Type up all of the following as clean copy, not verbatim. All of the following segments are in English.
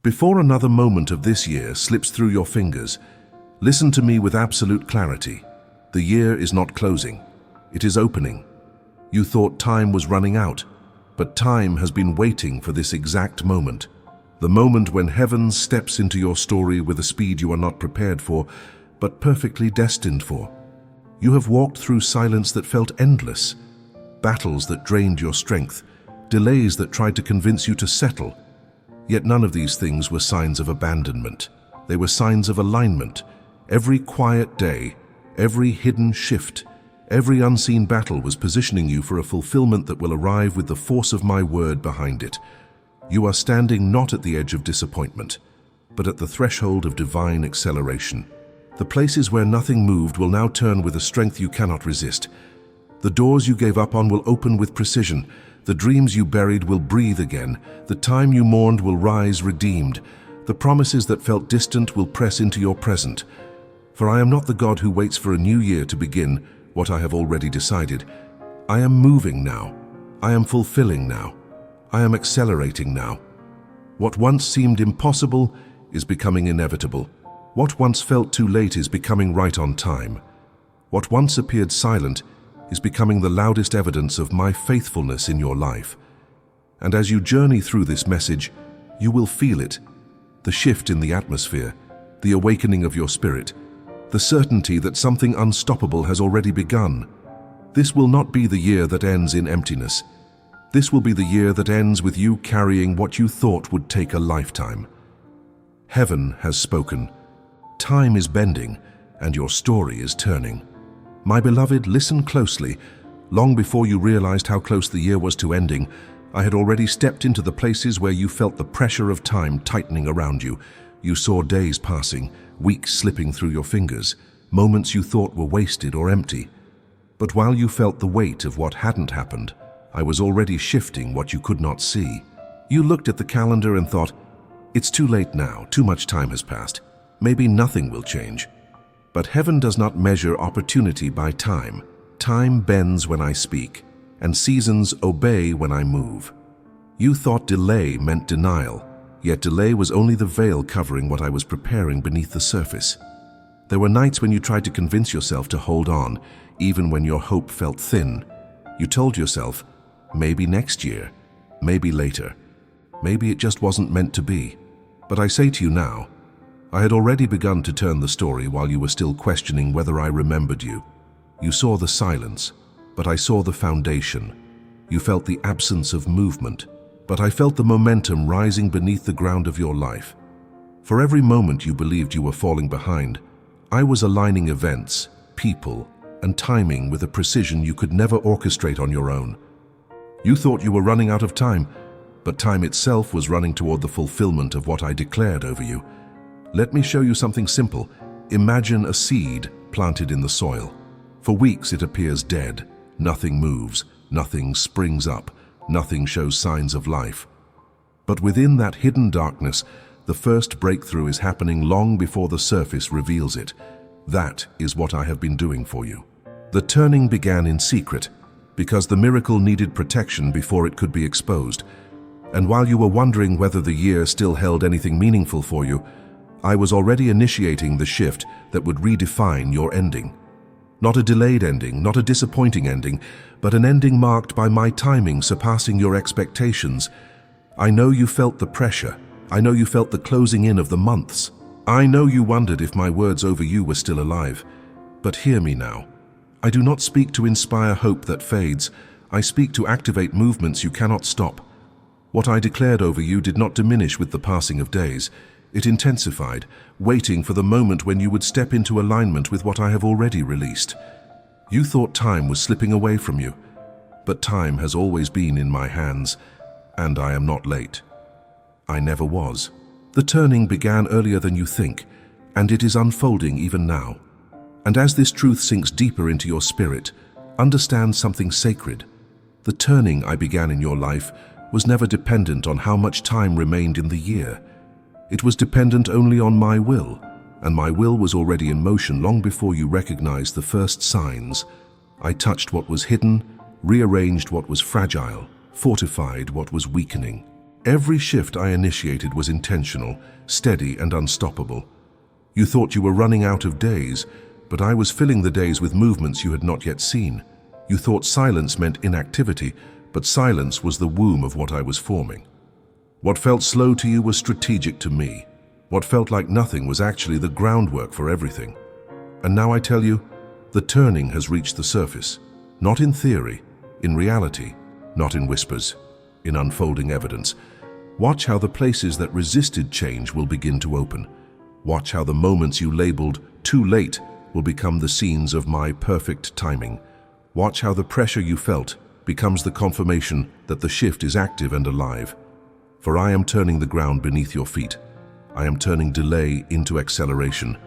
Before another moment of this year slips through your fingers, listen to me with absolute clarity. The year is not closing. It is opening. You thought time was running out, but time has been waiting for this exact moment. The moment when heaven steps into your story with a speed you are not prepared for, but perfectly destined for. You have walked through silence that felt endless, battles that drained your strength, delays that tried to convince you to settle. Yet none of these things were signs of abandonment. They were signs of alignment. Every quiet day, every hidden shift, every unseen battle was positioning you for a fulfillment that will arrive with the force of my word behind it. You are standing not at the edge of disappointment, but at the threshold of divine acceleration. The places where nothing moved will now turn with a strength you cannot resist. The doors you gave up on will open with precision. The dreams you buried will breathe again. The time you mourned will rise redeemed. The promises that felt distant will press into your present. For I am not the God who waits for a new year to begin what I have already decided. I am moving now. I am fulfilling now. I am accelerating now. What once seemed impossible is becoming inevitable. What once felt too late is becoming right on time. What once appeared silent is becoming the loudest evidence of my faithfulness in your life. And as you journey through this message, you will feel it. The shift in the atmosphere, the awakening of your spirit, the certainty that something unstoppable has already begun. This will not be the year that ends in emptiness. This will be the year that ends with you carrying what you thought would take a lifetime. Heaven has spoken. Time is bending, and your story is turning. My beloved, listen closely. Long before you realized how close the year was to ending, I had already stepped into the places where you felt the pressure of time tightening around you. You saw days passing, weeks slipping through your fingers, moments you thought were wasted or empty. But while you felt the weight of what hadn't happened, I was already shifting what you could not see. You looked at the calendar and thought, it's too late now, too much time has passed. Maybe nothing will change. But heaven does not measure opportunity by time. Time bends when I speak, and seasons obey when I move. You thought delay meant denial, yet delay was only the veil covering what I was preparing beneath the surface. There were nights when you tried to convince yourself to hold on, even when your hope felt thin. You told yourself, maybe next year, maybe later, maybe it just wasn't meant to be. But I say to you now, I had already begun to turn the story while you were still questioning whether I remembered you. You saw the silence, but I saw the foundation. You felt the absence of movement, but I felt the momentum rising beneath the ground of your life. For every moment you believed you were falling behind, I was aligning events, people, and timing with a precision you could never orchestrate on your own. You thought you were running out of time, but time itself was running toward the fulfillment of what I declared over you. Let me show you something simple. Imagine a seed planted in the soil. For weeks it appears dead. Nothing moves, nothing springs up, nothing shows signs of life. But within that hidden darkness, the first breakthrough is happening long before the surface reveals it. That is what I have been doing for you. The turning began in secret, because the miracle needed protection before it could be exposed. And while you were wondering whether the year still held anything meaningful for you, I was already initiating the shift that would redefine your ending. Not a delayed ending, not a disappointing ending, but an ending marked by my timing surpassing your expectations. I know you felt the pressure. I know you felt the closing in of the months. I know you wondered if my words over you were still alive. But hear me now. I do not speak to inspire hope that fades. I speak to activate movements you cannot stop. What I declared over you did not diminish with the passing of days. It intensified, waiting for the moment when you would step into alignment with what I have already released. You thought time was slipping away from you, but time has always been in my hands, and I am not late. I never was. The turning began earlier than you think, and it is unfolding even now. And as this truth sinks deeper into your spirit, understand something sacred. The turning I began in your life was never dependent on how much time remained in the year. It was dependent only on my will, and my will was already in motion long before you recognized the first signs. I touched what was hidden, rearranged what was fragile, fortified what was weakening. Every shift I initiated was intentional, steady and unstoppable. You thought you were running out of days, but I was filling the days with movements you had not yet seen. You thought silence meant inactivity, but silence was the womb of what I was forming. What felt slow to you was strategic to me. What felt like nothing was actually the groundwork for everything. And now I tell you, the turning has reached the surface. Not in theory, in reality, not in whispers, in unfolding evidence. Watch how the places that resisted change will begin to open. Watch how the moments you labeled too late will become the scenes of my perfect timing. Watch how the pressure you felt becomes the confirmation that the shift is active and alive. For I am turning the ground beneath your feet. I am turning delay into acceleration.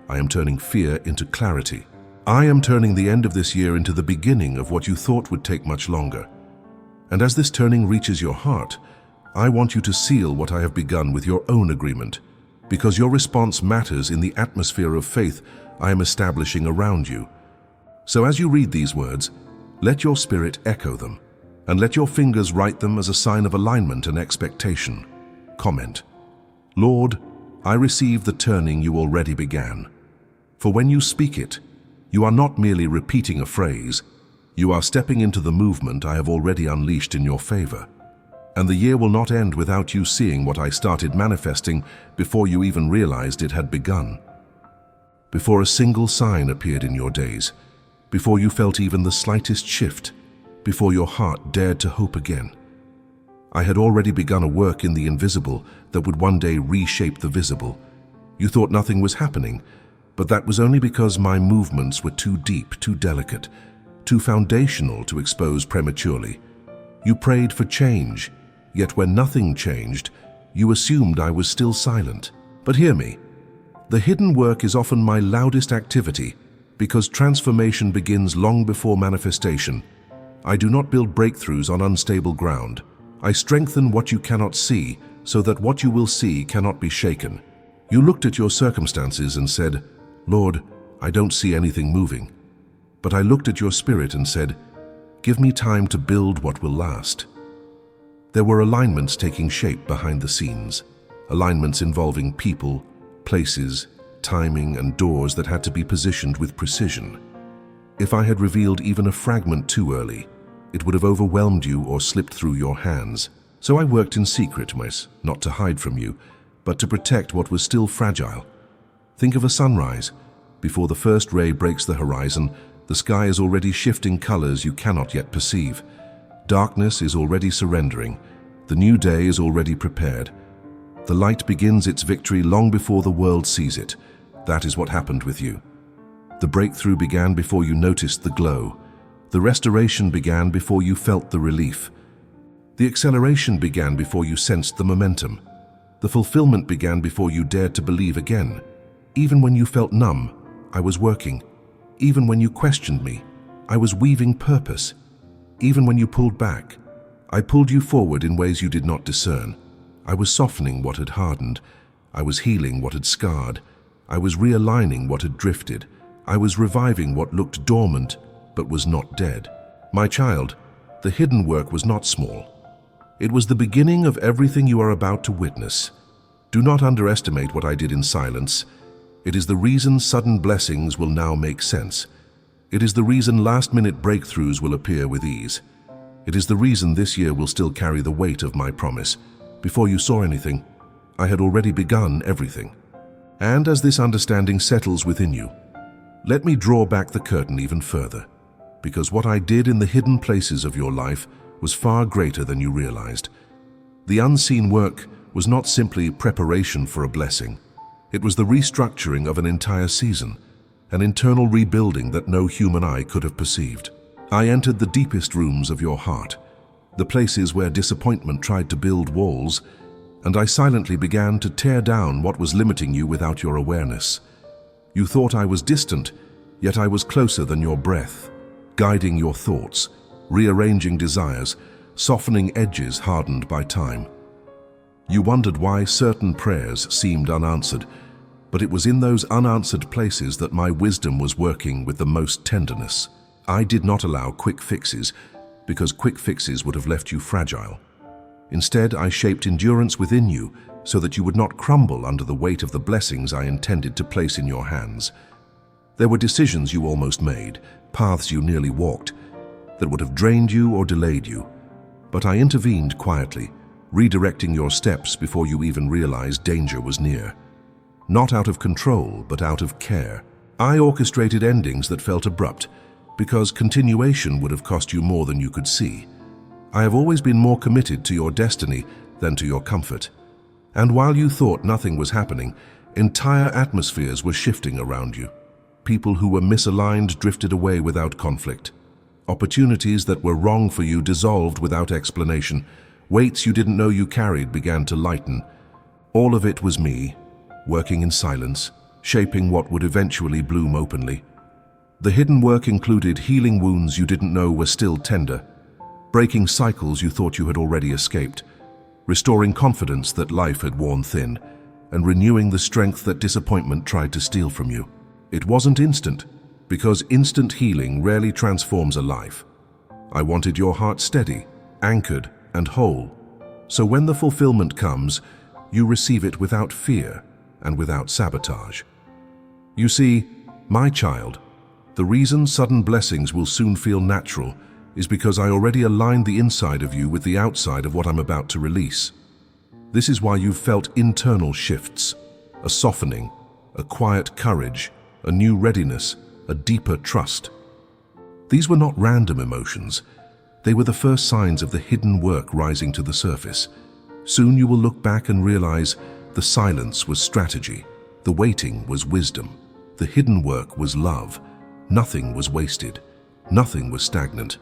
I am turning fear into clarity. I am turning the end of this year into the beginning of what you thought would take much longer. And as this turning reaches your heart, I want you to seal what I have begun with your own agreement, because your response matters in the atmosphere of faith I am establishing around you. So as you read these words, let your spirit echo them, and let your fingers write them as a sign of alignment and expectation. Comment: Lord, I receive the turning you already began. For when you speak it, you are not merely repeating a phrase, you are stepping into the movement I have already unleashed in your favor. And the year will not end without you seeing what I started manifesting before you even realized it had begun. Before a single sign appeared in your days, before you felt even the slightest shift, before your heart dared to hope again. I had already begun a work in the invisible that would one day reshape the visible. You thought nothing was happening, but that was only because my movements were too deep, too delicate, too foundational to expose prematurely. You prayed for change, yet when nothing changed, you assumed I was still silent. But hear me, the hidden work is often my loudest activity, because transformation begins long before manifestation. I do not build breakthroughs on unstable ground. I strengthen what you cannot see, so that what you will see cannot be shaken. You looked at your circumstances and said, Lord, I don't see anything moving. But I looked at your spirit and said, give me time to build what will last. There were alignments taking shape behind the scenes, alignments involving people, places, timing, and doors that had to be positioned with precision. If I had revealed even a fragment too early, it would have overwhelmed you or slipped through your hands. So I worked in secret, miss, not to hide from you, but to protect what was still fragile. Think of a sunrise. Before the first ray breaks the horizon, the sky is already shifting colors you cannot yet perceive. Darkness is already surrendering. The new day is already prepared. The light begins its victory long before the world sees it. That is what happened with you. The breakthrough began before you noticed the glow. The restoration began before you felt the relief. The acceleration began before you sensed the momentum. The fulfillment began before you dared to believe again. Even when you felt numb, I was working. Even when you questioned me, I was weaving purpose. Even when you pulled back, I pulled you forward in ways you did not discern. I was softening what had hardened. I was healing what had scarred. I was realigning what had drifted. I was reviving what looked dormant but was not dead. My child, the hidden work was not small. It was the beginning of everything you are about to witness. Do not underestimate what I did in silence. It is the reason sudden blessings will now make sense. It is the reason last-minute breakthroughs will appear with ease. It is the reason this year will still carry the weight of my promise. Before you saw anything, I had already begun everything. And as this understanding settles within you, let me draw back the curtain even further, because what I did in the hidden places of your life was far greater than you realized. The unseen work was not simply preparation for a blessing. It was the restructuring of an entire season, an internal rebuilding that no human eye could have perceived. I entered the deepest rooms of your heart, the places where disappointment tried to build walls, and I silently began to tear down what was limiting you without your awareness. You thought I was distant, yet I was closer than your breath, guiding your thoughts, rearranging desires, softening edges hardened by time. You wondered why certain prayers seemed unanswered, but it was in those unanswered places that my wisdom was working with the most tenderness. I did not allow quick fixes, because quick fixes would have left you fragile. Instead, I shaped endurance within you so that you would not crumble under the weight of the blessings I intended to place in your hands. There were decisions you almost made, paths you nearly walked, that would have drained you or delayed you. But I intervened quietly, redirecting your steps before you even realized danger was near. Not out of control, but out of care. I orchestrated endings that felt abrupt, because continuation would have cost you more than you could see. I have always been more committed to your destiny than to your comfort. And while you thought nothing was happening, entire atmospheres were shifting around you. People who were misaligned drifted away without conflict. Opportunities that were wrong for you dissolved without explanation. Weights you didn't know you carried began to lighten. All of it was me, working in silence, shaping what would eventually bloom openly. The hidden work included healing wounds you didn't know were still tender, breaking cycles you thought you had already escaped, restoring confidence that life had worn thin, and renewing the strength that disappointment tried to steal from you. It wasn't instant, because instant healing rarely transforms a life. I wanted your heart steady, anchored, and whole, so when the fulfillment comes, you receive it without fear and without sabotage. You see, my child, the reason sudden blessings will soon feel natural is because I already aligned the inside of you with the outside of what I'm about to release. This is why you've felt internal shifts, a softening, a quiet courage, a new readiness, a deeper trust. These were not random emotions. They were the first signs of the hidden work rising to the surface. Soon you will look back and realize the silence was strategy, the waiting was wisdom, the hidden work was love. Nothing was wasted, nothing was stagnant,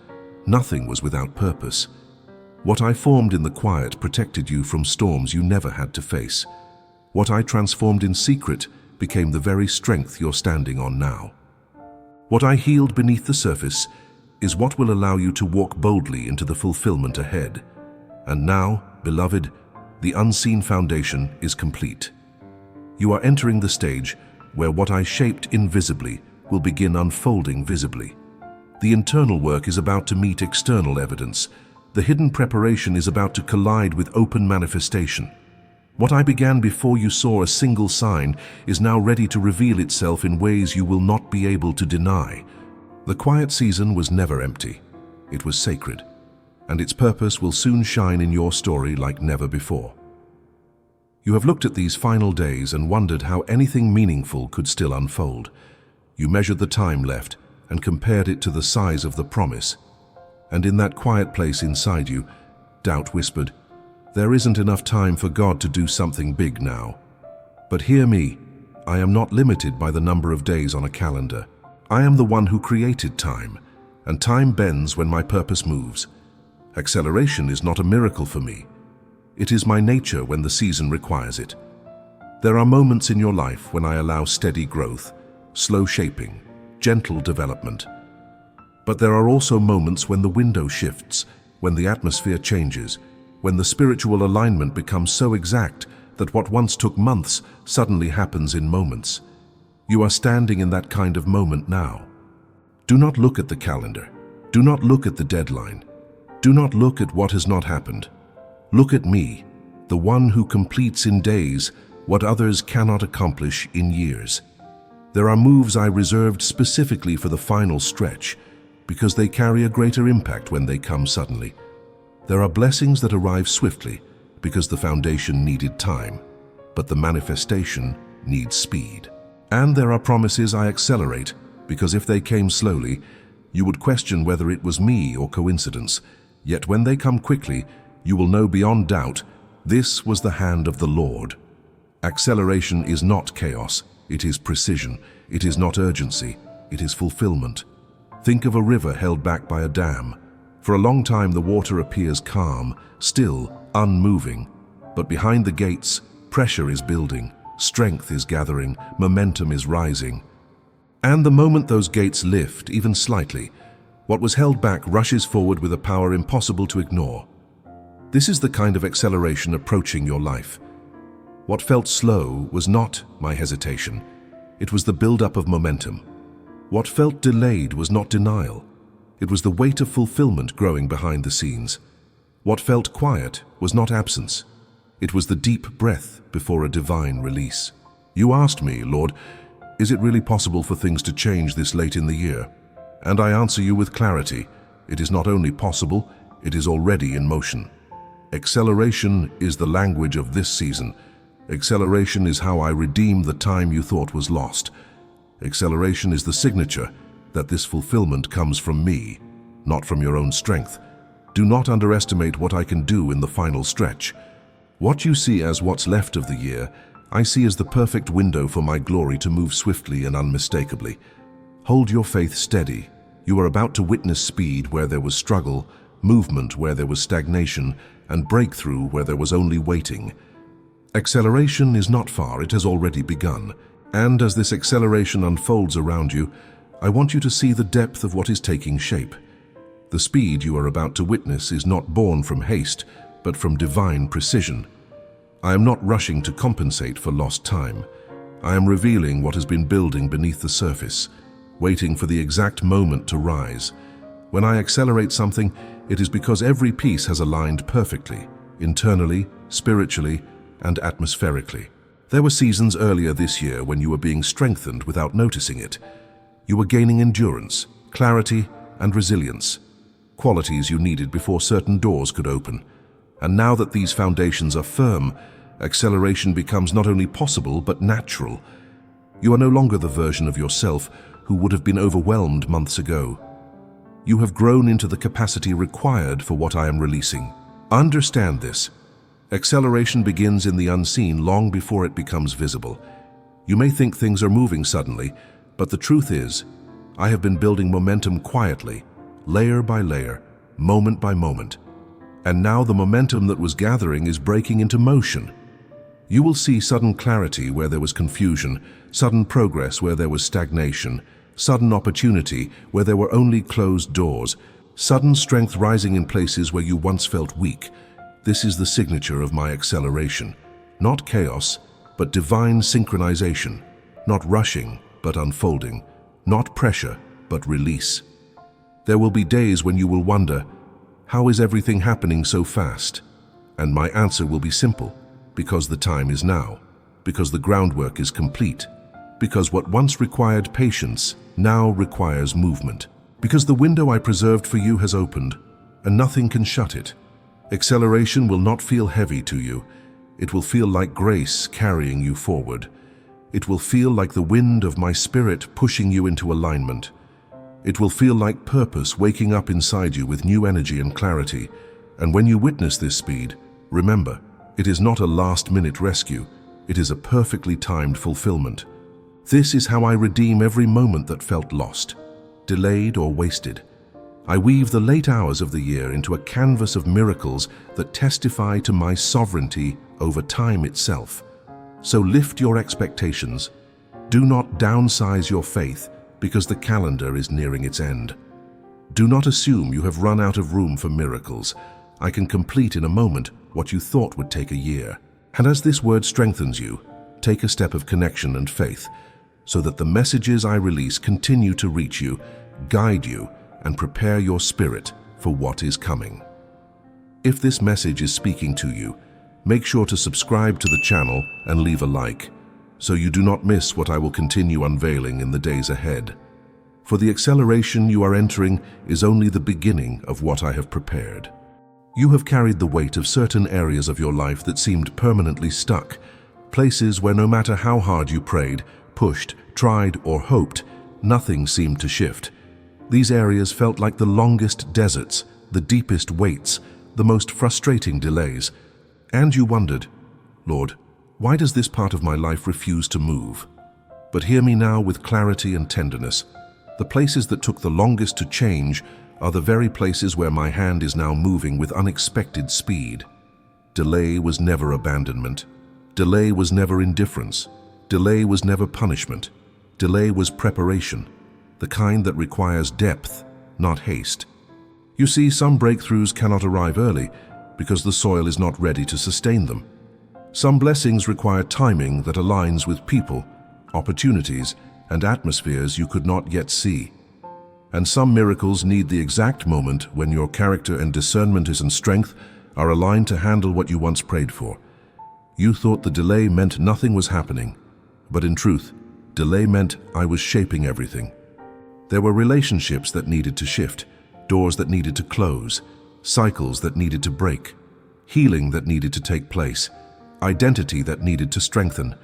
nothing was without purpose. What I formed in the quiet protected you from storms you never had to face. What I transformed in secret became the very strength you're standing on now. What I healed beneath the surface is what will allow you to walk boldly into the fulfillment ahead. And now, beloved, the unseen foundation is complete. You are entering the stage where what I shaped invisibly will begin unfolding visibly. The internal work is about to meet external evidence. The hidden preparation is about to collide with open manifestation. What I began before you saw a single sign is now ready to reveal itself in ways you will not be able to deny. The quiet season was never empty. It was sacred, and its purpose will soon shine in your story like never before. You have looked at these final days and wondered how anything meaningful could still unfold. You measured the time left and compared it to the size of the promise. And in that quiet place inside you, doubt whispered, "There isn't enough time for God to do something big now." But hear me, I am not limited by the number of days on a calendar. I am the one who created time, and time bends when my purpose moves. Acceleration is not a miracle for me. It is my nature when the season requires it. There are moments in your life when I allow steady growth, slow shaping, gentle development. But there are also moments when the window shifts, when the atmosphere changes, when the spiritual alignment becomes so exact that what once took months suddenly happens in moments. You are standing in that kind of moment now. Do not look at the calendar. Do not look at the deadline. Do not look at what has not happened. Look at me, the one who completes in days what others cannot accomplish in years. There are moves I reserved specifically for the final stretch because they carry a greater impact when they come suddenly. There are blessings that arrive swiftly because the foundation needed time, but the manifestation needs speed. And there are promises I accelerate because if they came slowly, you would question whether it was me or coincidence. Yet when they come quickly, you will know beyond doubt, this was the hand of the Lord. Acceleration is not chaos, it is precision. It is not urgency, it is fulfillment. Think of a river held back by a dam. For a long time the water appears calm, still, unmoving. But behind the gates, pressure is building, strength is gathering, momentum is rising. And the moment those gates lift, even slightly, what was held back rushes forward with a power impossible to ignore. This is the kind of acceleration approaching your life. What felt slow was not my hesitation. It was the build-up of momentum. What felt delayed was not denial. It was the weight of fulfillment growing behind the scenes. What felt quiet was not absence. It was the deep breath before a divine release. You asked me, Lord, is it really possible for things to change this late in the year? And I answer you with clarity. It is not only possible, it is already in motion. Acceleration is the language of this season. Acceleration is how I redeem the time you thought was lost. Acceleration is the signature that this fulfillment comes from me, not from your own strength. Do not underestimate what I can do in the final stretch. What you see as what's left of the year, I see as the perfect window for my glory to move swiftly and unmistakably. Hold your faith steady. You are about to witness speed where there was struggle, movement where there was stagnation, and breakthrough where there was only waiting. Acceleration is not far, it has already begun. And as this acceleration unfolds around you, I want you to see the depth of what is taking shape. The speed you are about to witness is not born from haste, but from divine precision. I am not rushing to compensate for lost time. I am revealing what has been building beneath the surface, waiting for the exact moment to rise. When I accelerate something, it is because every piece has aligned perfectly, internally, spiritually, and atmospherically. There were seasons earlier this year when you were being strengthened without noticing it. You were gaining endurance, clarity, and resilience, qualities you needed before certain doors could open. And now that these foundations are firm, acceleration becomes not only possible but natural. You are no longer the version of yourself who would have been overwhelmed months ago. You have grown into the capacity required for what I am releasing. Understand this. Acceleration begins in the unseen long before it becomes visible. You may think things are moving suddenly, but the truth is, I have been building momentum quietly, layer by layer, moment by moment. And now the momentum that was gathering is breaking into motion. You will see sudden clarity where there was confusion, sudden progress where there was stagnation, sudden opportunity where there were only closed doors, sudden strength rising in places where you once felt weak. This is the signature of my acceleration. Not chaos, but divine synchronization. Not rushing, but unfolding. Not pressure, but release. There will be days when you will wonder, how is everything happening so fast? And my answer will be simple, because the time is now, because the groundwork is complete, because what once required patience now requires movement, because the window I preserved for you has opened, and nothing can shut it. Acceleration will not feel heavy to you. It will feel like grace carrying you forward. It will feel like the wind of my spirit pushing you into alignment. It will feel like purpose waking up inside you with new energy and clarity. And when you witness this speed, remember, it is not a last-minute rescue. It is a perfectly timed fulfillment. This is how I redeem every moment that felt lost, delayed or wasted. I weave the late hours of the year into a canvas of miracles that testify to my sovereignty over time itself. So lift your expectations. Do not downsize your faith because the calendar is nearing its end. Do not assume you have run out of room for miracles. I can complete in a moment what you thought would take a year. And as this word strengthens you, take a step of connection and faith so that the messages I release continue to reach you, guide you, and prepare your spirit for what is coming. If this message is speaking to you, make sure to subscribe to the channel and leave a like, so you do not miss what I will continue unveiling in the days ahead. For the acceleration you are entering is only the beginning of what I have prepared. You have carried the weight of certain areas of your life that seemed permanently stuck, places where no matter how hard you prayed, pushed, tried, or hoped, nothing seemed to shift. These areas felt like the longest deserts, the deepest waits, the most frustrating delays. And you wondered, Lord, why does this part of my life refuse to move? But hear me now with clarity and tenderness. The places that took the longest to change are the very places where my hand is now moving with unexpected speed. Delay was never abandonment. Delay was never indifference. Delay was never punishment. Delay was preparation, the kind that requires depth, not haste. You see, some breakthroughs cannot arrive early because the soil is not ready to sustain them. Some blessings require timing that aligns with people, opportunities, and atmospheres you could not yet see. And some miracles need the exact moment when your character and discernment is in strength are aligned to handle what you once prayed for. You thought the delay meant nothing was happening, but in truth, delay meant I was shaping everything. There were relationships that needed to shift, doors that needed to close, cycles that needed to break, healing that needed to take place, identity that needed to strengthen.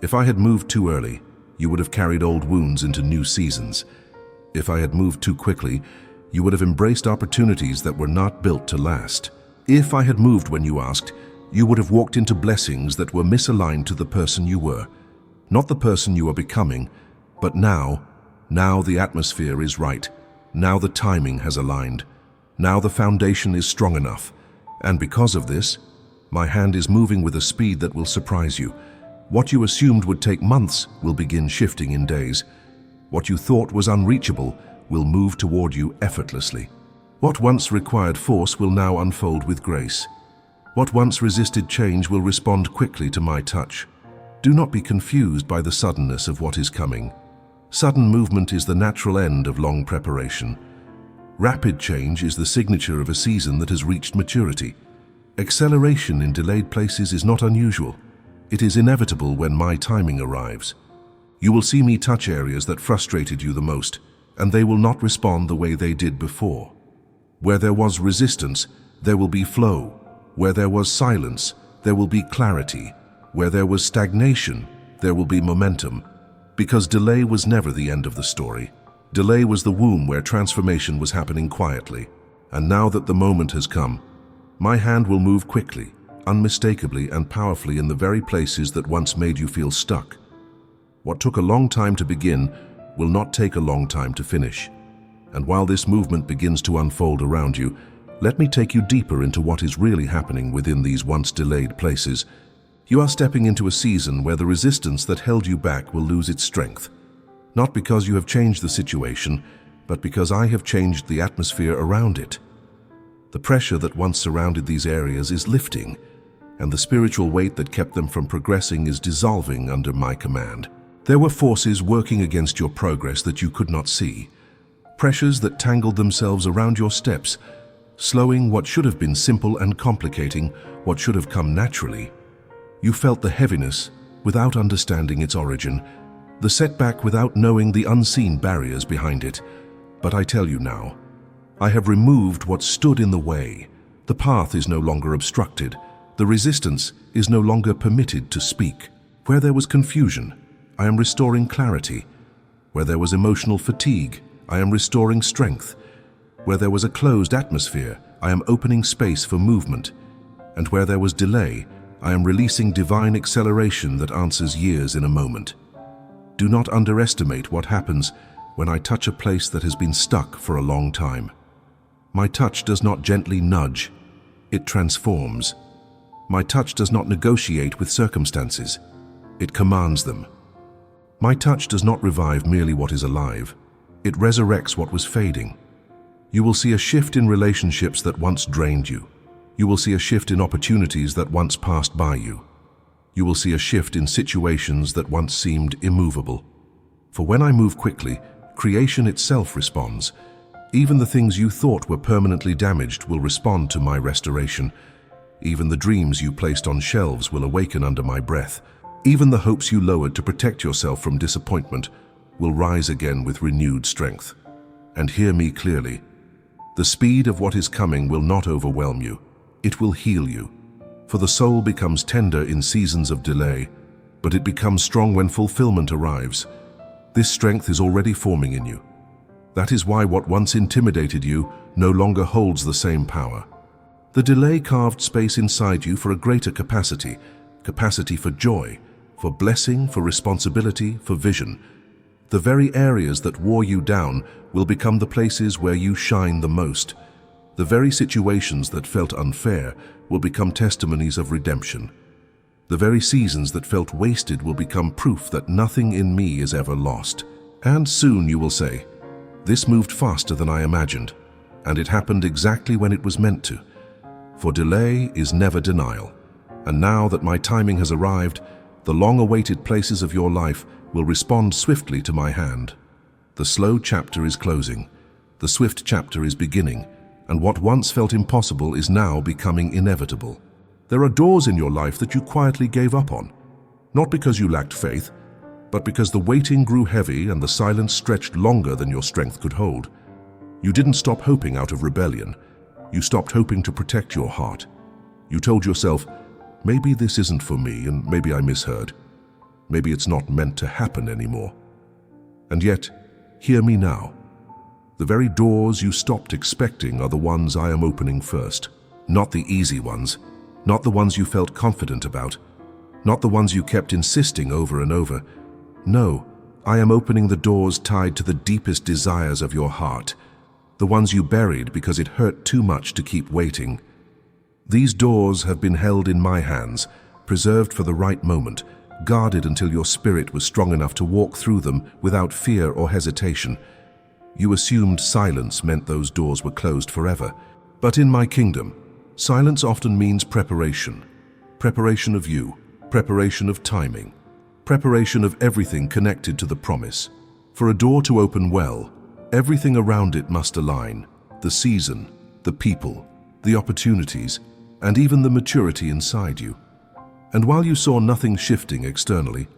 If I had moved too early, you would have carried old wounds into new seasons. If I had moved too quickly, you would have embraced opportunities that were not built to last. If I had moved when you asked, you would have walked into blessings that were misaligned to the person you were. Not the person you are becoming, but now the atmosphere is right. Now the timing has aligned. Now the foundation is strong enough. And because of this, my hand is moving with a speed that will surprise you. What you assumed would take months will begin shifting in days. What you thought was unreachable will move toward you effortlessly. What once required force will now unfold with grace. What once resisted change will respond quickly to my touch. Do not be confused by the suddenness of what is coming. Sudden movement is the natural end of long preparation. Rapid change is the signature of a season that has reached maturity. Acceleration in delayed places is not unusual. It is inevitable when my timing arrives. You will see me touch areas that frustrated you the most, and they will not respond the way they did before. Where there was resistance, there will be flow. Where there was silence, there will be clarity. Where there was stagnation, there will be momentum. Because delay was never the end of the story. Delay was the womb where transformation was happening quietly. And now that the moment has come, my hand will move quickly, unmistakably and powerfully in the very places that once made you feel stuck. What took a long time to begin will not take a long time to finish. And while this movement begins to unfold around you, let me take you deeper into what is really happening within these once delayed places. You are stepping into a season where the resistance that held you back will lose its strength. Not because you have changed the situation, but because I have changed the atmosphere around it. The pressure that once surrounded these areas is lifting, and the spiritual weight that kept them from progressing is dissolving under my command. There were forces working against your progress that you could not see. Pressures that tangled themselves around your steps, slowing what should have been simple and complicating what should have come naturally. You felt the heaviness without understanding its origin, the setback without knowing the unseen barriers behind it. But I tell you now, I have removed what stood in the way. The path is no longer obstructed. The resistance is no longer permitted to speak. Where there was confusion, I am restoring clarity. Where there was emotional fatigue, I am restoring strength. Where there was a closed atmosphere, I am opening space for movement. And where there was delay, I am releasing divine acceleration that answers years in a moment. Do not underestimate what happens when I touch a place that has been stuck for a long time. My touch does not gently nudge, it transforms. My touch does not negotiate with circumstances, it commands them. My touch does not revive merely what is alive, it resurrects what was fading. You will see a shift in relationships that once drained you. You will see a shift in opportunities that once passed by you. You will see a shift in situations that once seemed immovable. For when I move quickly, creation itself responds. Even the things you thought were permanently damaged will respond to my restoration. Even the dreams you placed on shelves will awaken under my breath. Even the hopes you lowered to protect yourself from disappointment will rise again with renewed strength. And hear me clearly. The speed of what is coming will not overwhelm you. It will heal you. For the soul becomes tender in seasons of delay, but it becomes strong when fulfillment arrives. This strength is already forming in you. That is why what once intimidated you no longer holds the same power. The delay carved space inside you for a greater capacity for joy, for blessing, for responsibility, for vision. The very areas that wore you down will become the places where you shine the most. The very situations that felt unfair will become testimonies of redemption. The very seasons that felt wasted will become proof that nothing in me is ever lost. And soon you will say, "This moved faster than I imagined, and it happened exactly when it was meant to." For delay is never denial. And now that my timing has arrived, the long-awaited places of your life will respond swiftly to my hand. The slow chapter is closing. The swift chapter is beginning. and what once felt impossible is now becoming inevitable. There are doors in your life that you quietly gave up on, not because you lacked faith, but because the waiting grew heavy and the silence stretched longer than your strength could hold. You didn't stop hoping out of rebellion. You stopped hoping to protect your heart. You told yourself, maybe this isn't for me, and maybe I misheard. Maybe it's not meant to happen anymore. And yet, hear me now. The very doors you stopped expecting are the ones I am opening first. Not the easy ones, not the ones you felt confident about, not the ones you kept insisting over and over. No, I am opening the doors tied to the deepest desires of your heart, the ones you buried because it hurt too much to keep waiting. These doors have been held in my hands, preserved for the right moment, guarded until your spirit was strong enough to walk through them without fear or hesitation. You assumed silence meant those doors were closed forever. But in my kingdom, silence often means preparation. Preparation of you, preparation of timing, preparation of everything connected to the promise. For a door to open well, everything around it must align: the season, the people, the opportunities, and even the maturity inside you. And while you saw nothing shifting externally,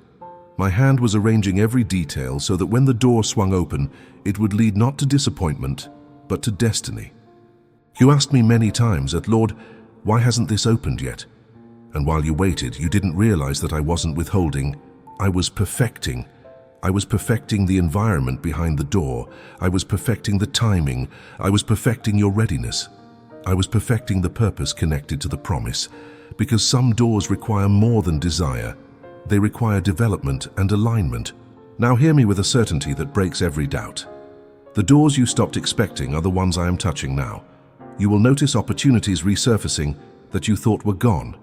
my hand was arranging every detail so that when the door swung open, it would lead not to disappointment, but to destiny. You asked me many times, Lord, why hasn't this opened yet? And while you waited, you didn't realize that I wasn't withholding. I was perfecting. I was perfecting the environment behind the door. I was perfecting the timing. I was perfecting your readiness. I was perfecting the purpose connected to the promise. Because some doors require more than desire. They require development and alignment. Now hear me with a certainty that breaks every doubt. The doors you stopped expecting are the ones I am touching now. You will notice opportunities resurfacing that you thought were gone.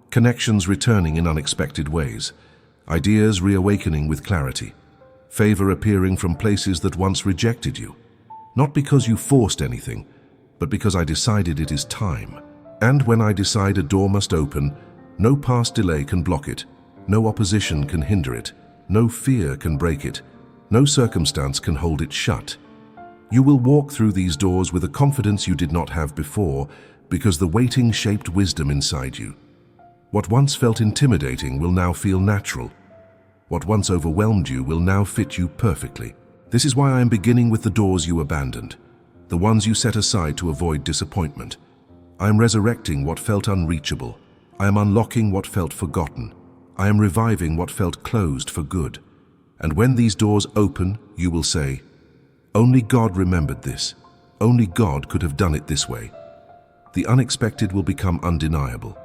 Connections returning in unexpected ways. Ideas reawakening with clarity. Favor appearing from places that once rejected you. Not because you forced anything, but because I decided it is time. And when I decide a door must open, no past delay can block it. No opposition can hinder it. No fear can break it. No circumstance can hold it shut. You will walk through these doors with a confidence you did not have before, because the waiting shaped wisdom inside you. What once felt intimidating will now feel natural. What once overwhelmed you will now fit you perfectly. This is why I am beginning with the doors you abandoned, the ones you set aside to avoid disappointment. I am resurrecting what felt unreachable. I am unlocking what felt forgotten. I am reviving what felt closed for good. And when these doors open, you will say, only God remembered this. Only God could have done it this way. The unexpected will become undeniable.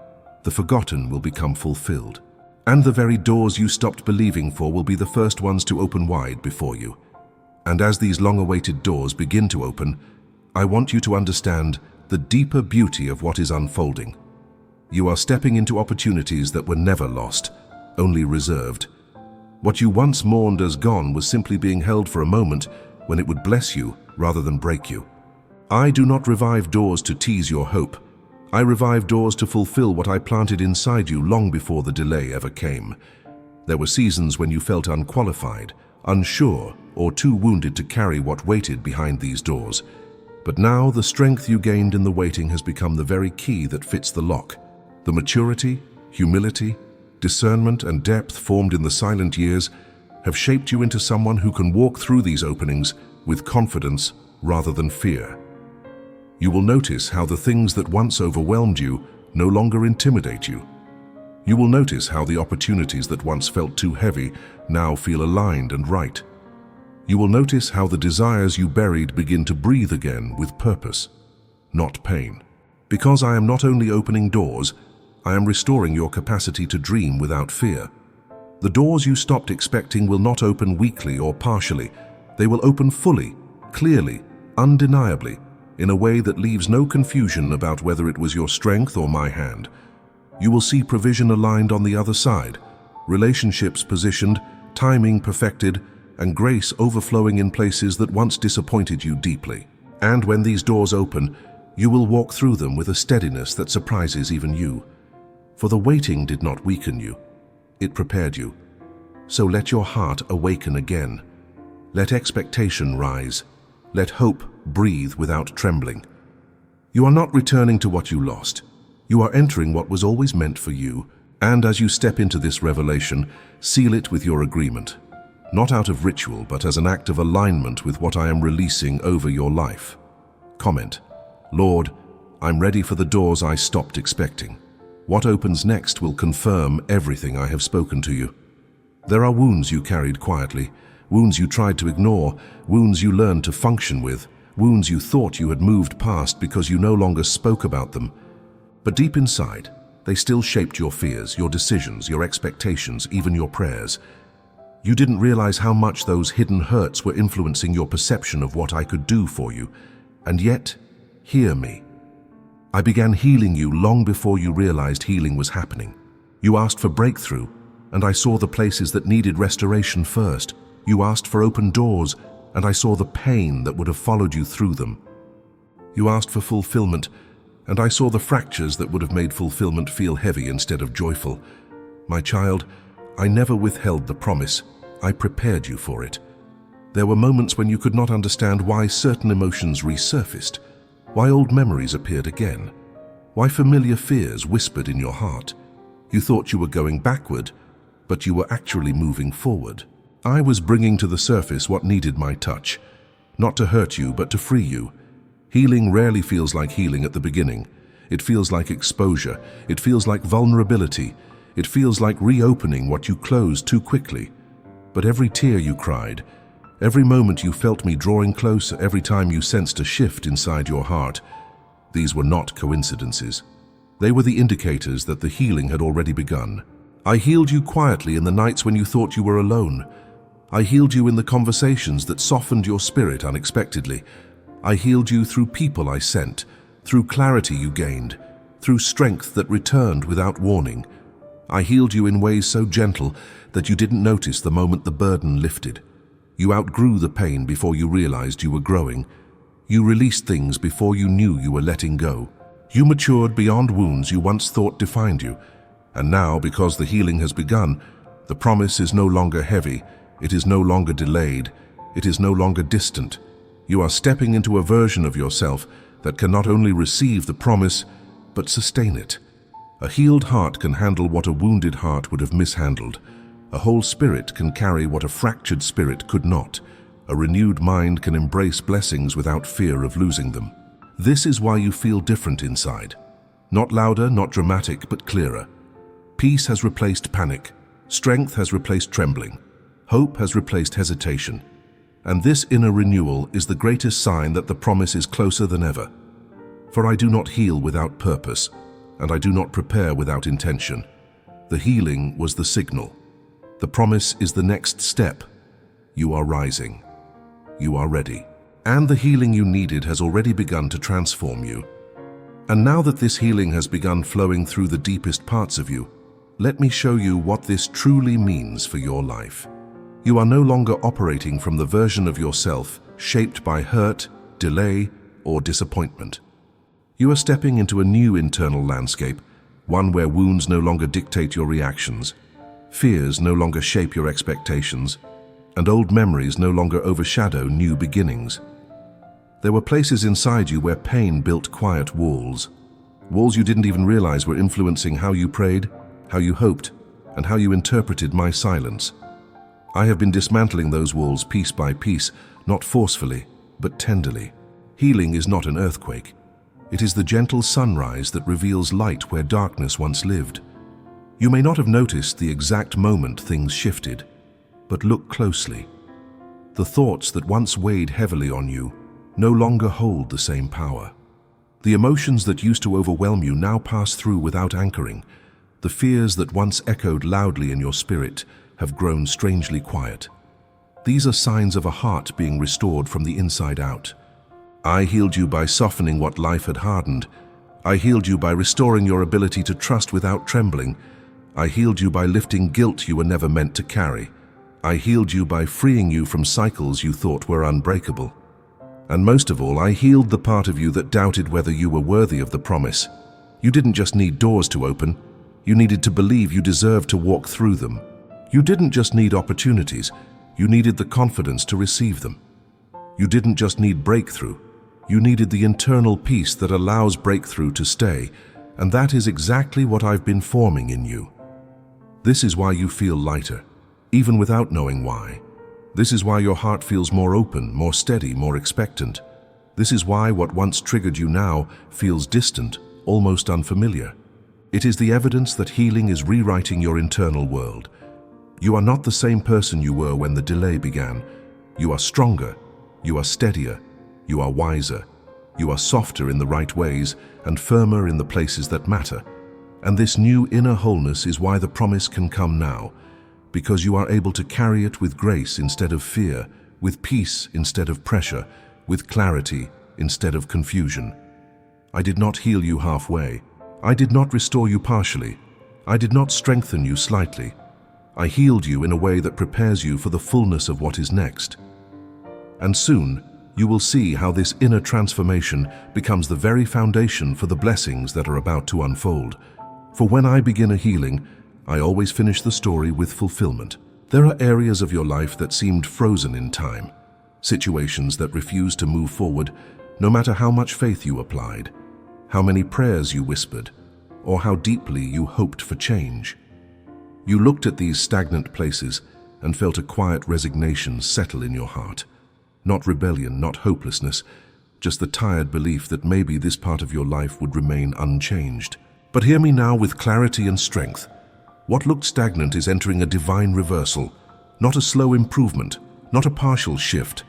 The forgotten will become fulfilled. And the very doors you stopped believing for will be the first ones to open wide before you. And as these long-awaited doors begin to open, I want you to understand the deeper beauty of what is unfolding. You are stepping into opportunities that were never lost, only reserved. What you once mourned as gone was simply being held for a moment when it would bless you rather than break you. I do not revive doors to tease your hope. I revive doors to fulfill what I planted inside you long before the delay ever came. There were seasons when you felt unqualified, unsure, or too wounded to carry what waited behind these doors. But now the strength you gained in the waiting has become the very key that fits the lock. The maturity, humility, discernment, and depth formed in the silent years have shaped you into someone who can walk through these openings with confidence rather than fear. You will notice how the things that once overwhelmed you no longer intimidate you. You will notice how the opportunities that once felt too heavy now feel aligned and right. You will notice how the desires you buried begin to breathe again with purpose, not pain. Because I am not only opening doors, I am restoring your capacity to dream without fear. The doors you stopped expecting will not open weakly or partially. They will open fully, clearly, undeniably, in a way that leaves no confusion about whether it was your strength or my hand. You will see provision aligned on the other side, relationships positioned, timing perfected, and grace overflowing in places that once disappointed you deeply. And when these doors open, you will walk through them with a steadiness that surprises even you. For the waiting did not weaken you, it prepared you. So let your heart awaken again. Let expectation rise. Let hope breathe without trembling. You are not returning to what you lost. You are entering what was always meant for you, and as you step into this revelation, seal it with your agreement. Not out of ritual, but as an act of alignment with what I am releasing over your life. Comment: Lord, I'm ready for the doors I stopped expecting. What opens next will confirm everything I have spoken to you. There are wounds you carried quietly, wounds you tried to ignore, wounds you learned to function with, wounds you thought you had moved past because you no longer spoke about them. But deep inside, they still shaped your fears, your decisions, your expectations, even your prayers. You didn't realize how much those hidden hurts were influencing your perception of what I could do for you. And yet, hear me. I began healing you long before you realized healing was happening. You asked for breakthrough, and I saw the places that needed restoration first. You asked for open doors, and I saw the pain that would have followed you through them. You asked for fulfillment, and I saw the fractures that would have made fulfillment feel heavy instead of joyful. My child, I never withheld the promise. I prepared you for it. There were moments when you could not understand why certain emotions resurfaced, why old memories appeared again, why familiar fears whispered in your heart. You thought you were going backward, but you were actually moving forward. I was bringing to the surface what needed my touch, not to hurt you, but to free you. Healing rarely feels like healing at the beginning. It feels like exposure. It feels like vulnerability. It feels like reopening what you closed too quickly. But every tear you cried, every moment you felt me drawing closer, every time you sensed a shift inside your heart, these were not coincidences. They were the indicators that the healing had already begun. I healed you quietly in the nights when you thought you were alone. I healed you in the conversations that softened your spirit unexpectedly. I healed you through people I sent, through clarity you gained, through strength that returned without warning. I healed you in ways so gentle that you didn't notice the moment the burden lifted. You outgrew the pain before you realized you were growing. You released things before you knew you were letting go. You matured beyond wounds you once thought defined you. And now, because the healing has begun, the promise is no longer heavy, it is no longer delayed, it is no longer distant. You are stepping into a version of yourself that can not only receive the promise, but sustain it. A healed heart can handle what a wounded heart would have mishandled. A whole spirit can carry what a fractured spirit could not. A renewed mind can embrace blessings without fear of losing them. This is why you feel different inside. Not louder, not dramatic, but clearer. Peace has replaced panic. Strength has replaced trembling. Hope has replaced hesitation. And this inner renewal is the greatest sign that the promise is closer than ever. For I do not heal without purpose, and I do not prepare without intention. The healing was the signal. The promise is the next step. You are rising. You are ready. And the healing you needed has already begun to transform you. And now that this healing has begun flowing through the deepest parts of you, let me show you what this truly means for your life. You are no longer operating from the version of yourself shaped by hurt, delay, or disappointment. You are stepping into a new internal landscape, one where wounds no longer dictate your reactions, fears no longer shape your expectations, and old memories no longer overshadow new beginnings. There were places inside you where pain built quiet walls, walls you didn't even realize were influencing how you prayed, how you hoped, and how you interpreted my silence. I have been dismantling those walls piece by piece, not forcefully, but tenderly. Healing is not an earthquake. It is the gentle sunrise that reveals light where darkness once lived. You may not have noticed the exact moment things shifted, but look closely. The thoughts that once weighed heavily on you no longer hold the same power. The emotions that used to overwhelm you now pass through without anchoring. The fears that once echoed loudly in your spirit have grown strangely quiet. These are signs of a heart being restored from the inside out. I healed you by softening what life had hardened. I healed you by restoring your ability to trust without trembling. I healed you by lifting guilt you were never meant to carry. I healed you by freeing you from cycles you thought were unbreakable. And most of all, I healed the part of you that doubted whether you were worthy of the promise. You didn't just need doors to open. You needed to believe you deserved to walk through them. You didn't just need opportunities. You needed the confidence to receive them. You didn't just need breakthrough. You needed the internal peace that allows breakthrough to stay, and that is exactly what I've been forming in you. This is why you feel lighter, even without knowing why. This is why your heart feels more open, more steady, more expectant. This is why what once triggered you now feels distant, almost unfamiliar. It is the evidence that healing is rewriting your internal world. You are not the same person you were when the delay began. You are stronger, you are steadier, you are wiser, you are softer in the right ways and firmer in the places that matter. And this new inner wholeness is why the promise can come now, because you are able to carry it with grace instead of fear, with peace instead of pressure, with clarity instead of confusion. I did not heal you halfway. I did not restore you partially. I did not strengthen you slightly. I healed you in a way that prepares you for the fullness of what is next. And soon, you will see how this inner transformation becomes the very foundation for the blessings that are about to unfold. For when I begin a healing, I always finish the story with fulfillment. There are areas of your life that seemed frozen in time, situations that refused to move forward, no matter how much faith you applied, how many prayers you whispered, or how deeply you hoped for change. You looked at these stagnant places and felt a quiet resignation settle in your heart. Not rebellion, not hopelessness, just the tired belief that maybe this part of your life would remain unchanged. But hear me now with clarity and strength. What looked stagnant is entering a divine reversal, not a slow improvement, not a partial shift.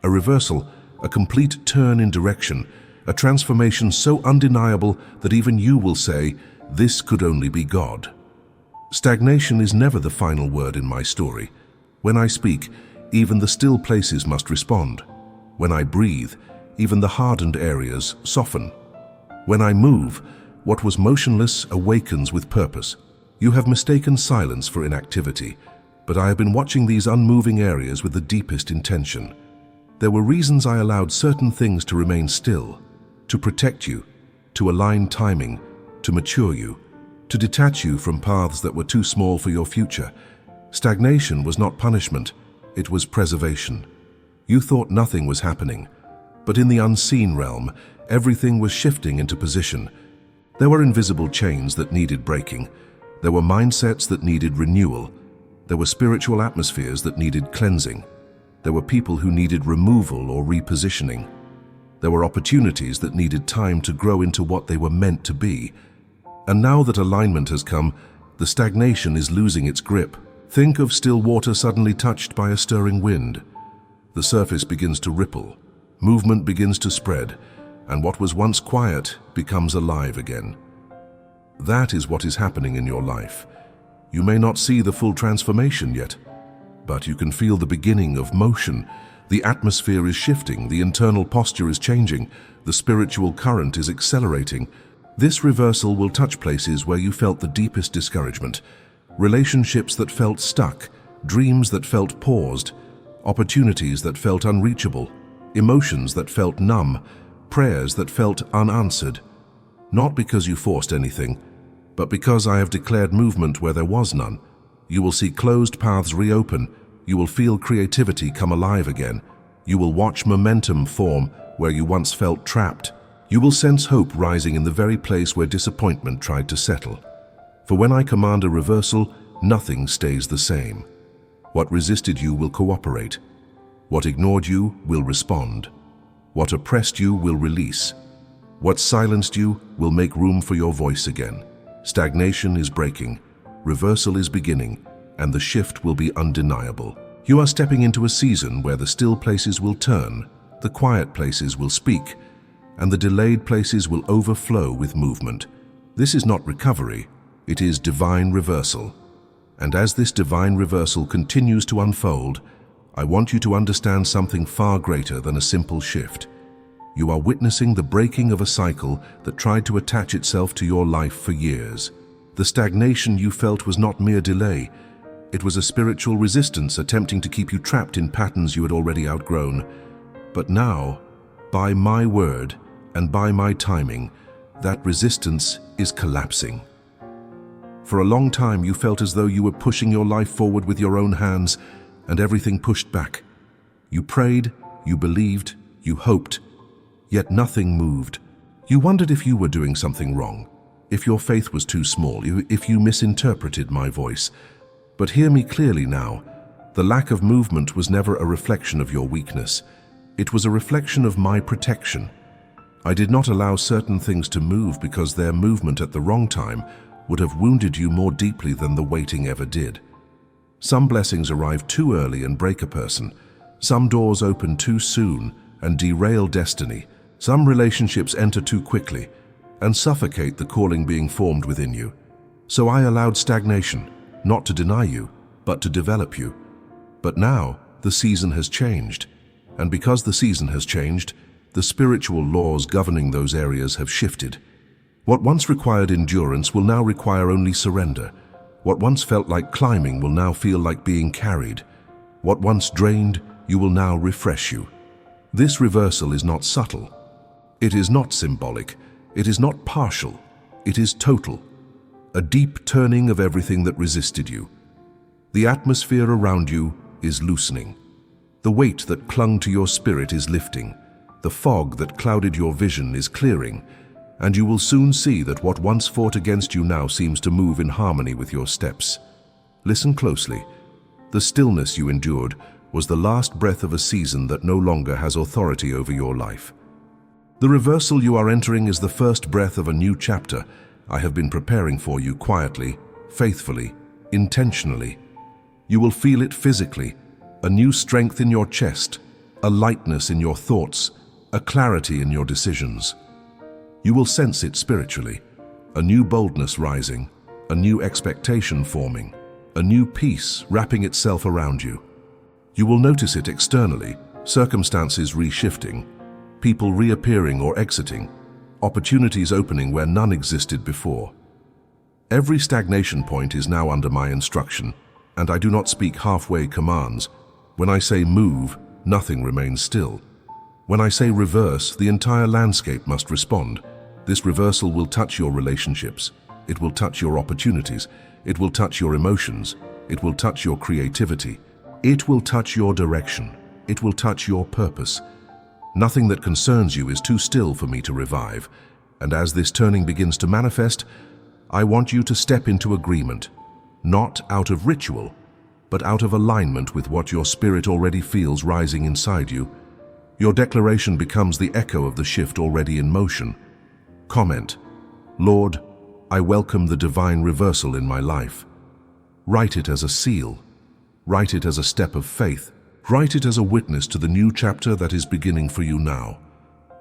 A reversal, a complete turn in direction, a transformation so undeniable that even you will say, this could only be God. Stagnation is never the final word in my story. When I speak, even the still places must respond. When I breathe, even the hardened areas soften. When I move, what was motionless awakens with purpose. You have mistaken silence for inactivity, but I have been watching these unmoving areas with the deepest intention. There were reasons I allowed certain things to remain still, to protect you, to align timing, to mature you, to detach you from paths that were too small for your future. Stagnation was not punishment, it was preservation. You thought nothing was happening, but in the unseen realm, everything was shifting into position. There were invisible chains that needed breaking. There were mindsets that needed renewal. There were spiritual atmospheres that needed cleansing. There were people who needed removal or repositioning. There were opportunities that needed time to grow into what they were meant to be. And now that alignment has come, the stagnation is losing its grip. Think of still water suddenly touched by a stirring wind. The surface begins to ripple, movement begins to spread, and what was once quiet becomes alive again. That is what is happening in your life. You may not see the full transformation yet, but you can feel the beginning of motion. The atmosphere is shifting, the internal posture is changing, the spiritual current is accelerating. This reversal will touch places where you felt the deepest discouragement, relationships that felt stuck, dreams that felt paused, opportunities that felt unreachable, emotions that felt numb, prayers that felt unanswered. Not because you forced anything, but because I have declared movement where there was none. You will see closed paths reopen. You will feel creativity come alive again. You will watch momentum form where you once felt trapped. You will sense hope rising in the very place where disappointment tried to settle. For when I command a reversal, nothing stays the same. What resisted you will cooperate. What ignored you will respond. What oppressed you will release. What silenced you will make room for your voice again. Stagnation is breaking, reversal is beginning, and the shift will be undeniable. You are stepping into a season where the still places will turn, the quiet places will speak, and the delayed places will overflow with movement. This is not recovery, it is divine reversal. And as this divine reversal continues to unfold, I want you to understand something far greater than a simple shift. You are witnessing the breaking of a cycle that tried to attach itself to your life for years. The stagnation you felt was not mere delay. It was a spiritual resistance attempting to keep you trapped in patterns you had already outgrown. But now, by my word and by my timing, that resistance is collapsing. For a long time, you felt as though you were pushing your life forward with your own hands, and everything pushed back. You prayed, you believed, you hoped, yet nothing moved. You wondered if you were doing something wrong, if your faith was too small, if you misinterpreted my voice. But hear me clearly now. The lack of movement was never a reflection of your weakness. It was a reflection of my protection. I did not allow certain things to move because their movement at the wrong time would have wounded you more deeply than the waiting ever did. Some blessings arrive too early and break a person. Some doors open too soon and derail destiny. Some relationships enter too quickly and suffocate the calling being formed within you. So I allowed stagnation, not to deny you, but to develop you. But now the season has changed, and because the season has changed, the spiritual laws governing those areas have shifted. What once required endurance will now require only surrender. What once felt like climbing will now feel like being carried. What once drained you will now refresh you. This reversal is not subtle. It is not symbolic. It is not partial. It is total. A deep turning of everything that resisted you. The atmosphere around you is loosening. The weight that clung to your spirit is lifting. The fog that clouded your vision is clearing, and you will soon see that what once fought against you now seems to move in harmony with your steps. Listen closely. The stillness you endured was the last breath of a season that no longer has authority over your life. The reversal you are entering is the first breath of a new chapter I have been preparing for you quietly, faithfully, intentionally. You will feel it physically, a new strength in your chest, a lightness in your thoughts, a clarity in your decisions. You will sense it spiritually, a new boldness rising, a new expectation forming, a new peace wrapping itself around you. You will notice it externally, circumstances reshifting, people reappearing or exiting, opportunities opening where none existed before. Every stagnation point is now under my instruction, and I do not speak halfway commands. When I say move, nothing remains still. When I say reverse, the entire landscape must respond. This reversal will touch your relationships. It will touch your opportunities. It will touch your emotions. It will touch your creativity. It will touch your direction. It will touch your purpose. Nothing that concerns you is too still for me to revive. And as this turning begins to manifest, I want you to step into agreement, not out of ritual, but out of alignment with what your spirit already feels rising inside you. Your declaration becomes the echo of the shift already in motion. Comment: Lord, I welcome the divine reversal in my life. Write it as a seal. Write it as a step of faith. Write it as a witness to the new chapter that is beginning for you now.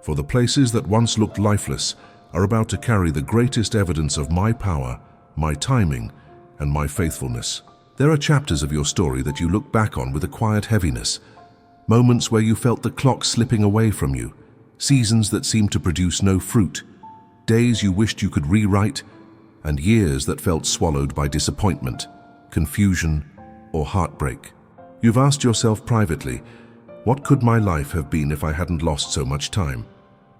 For the places that once looked lifeless are about to carry the greatest evidence of my power, my timing, and my faithfulness. There are chapters of your story that you look back on with a quiet heaviness. Moments where you felt the clock slipping away from you, seasons that seemed to produce no fruit, days you wished you could rewrite, and years that felt swallowed by disappointment, confusion, or heartbreak. You've asked yourself privately, what could my life have been if I hadn't lost so much time?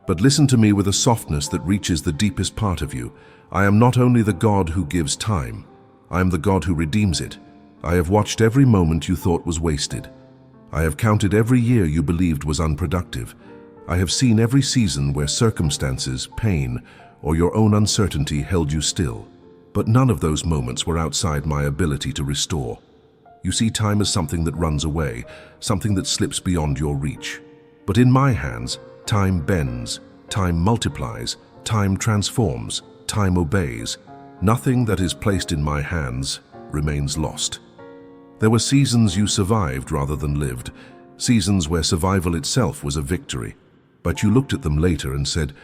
But listen to me with a softness that reaches the deepest part of you. I am not only the God who gives time, I am the God who redeems it. I have watched every moment you thought was wasted. I have counted every year you believed was unproductive. I have seen every season where circumstances, pain, or your own uncertainty held you still. But none of those moments were outside my ability to restore. You see time as something that runs away, something that slips beyond your reach. But in my hands, time bends, time multiplies, time transforms, time obeys. Nothing that is placed in my hands remains lost. There were seasons you survived rather than lived, seasons where survival itself was a victory. But you looked at them later and said,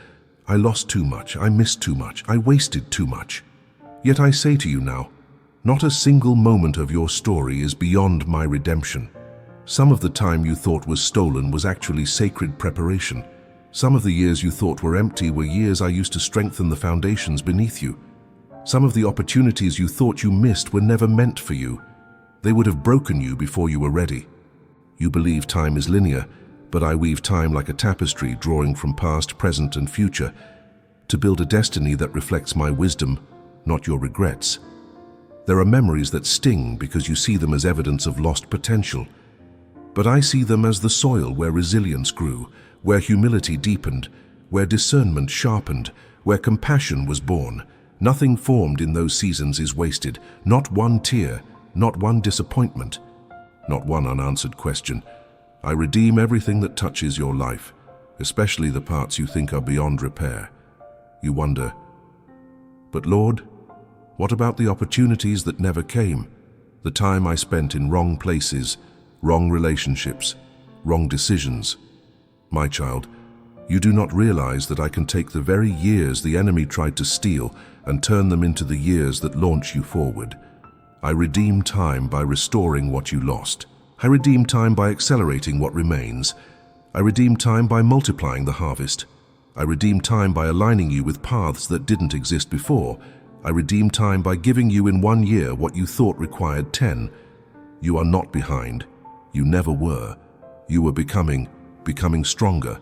I lost too much, I missed too much, I wasted too much. Yet I say to you now, not a single moment of your story is beyond my redemption. Some of the time you thought was stolen was actually sacred preparation. Some of the years you thought were empty were years I used to strengthen the foundations beneath you. Some of the opportunities you thought you missed were never meant for you. They would have broken you before you were ready. You believe time is linear, but I weave time like a tapestry, drawing from past, present, and future, to build a destiny that reflects my wisdom, not your regrets. There are memories that sting because you see them as evidence of lost potential. but I see them as the soil where resilience grew, where humility deepened, where discernment sharpened, where compassion was born. Nothing formed in those seasons is wasted, not one tear, not one disappointment, not one unanswered question. I redeem everything that touches your life, especially the parts you think are beyond repair. You wonder, but Lord, what about the opportunities that never came? The time I spent in wrong places, wrong relationships, wrong decisions? My child, you do not realize that I can take the very years the enemy tried to steal and turn them into the years that launch you forward. I redeem time by restoring what you lost. I redeem time by accelerating what remains. I redeem time by multiplying the harvest. I redeem time by aligning you with paths that didn't exist before. I redeem time by giving you in 1 year what you thought required 10. You are not behind. You never were. You were becoming stronger,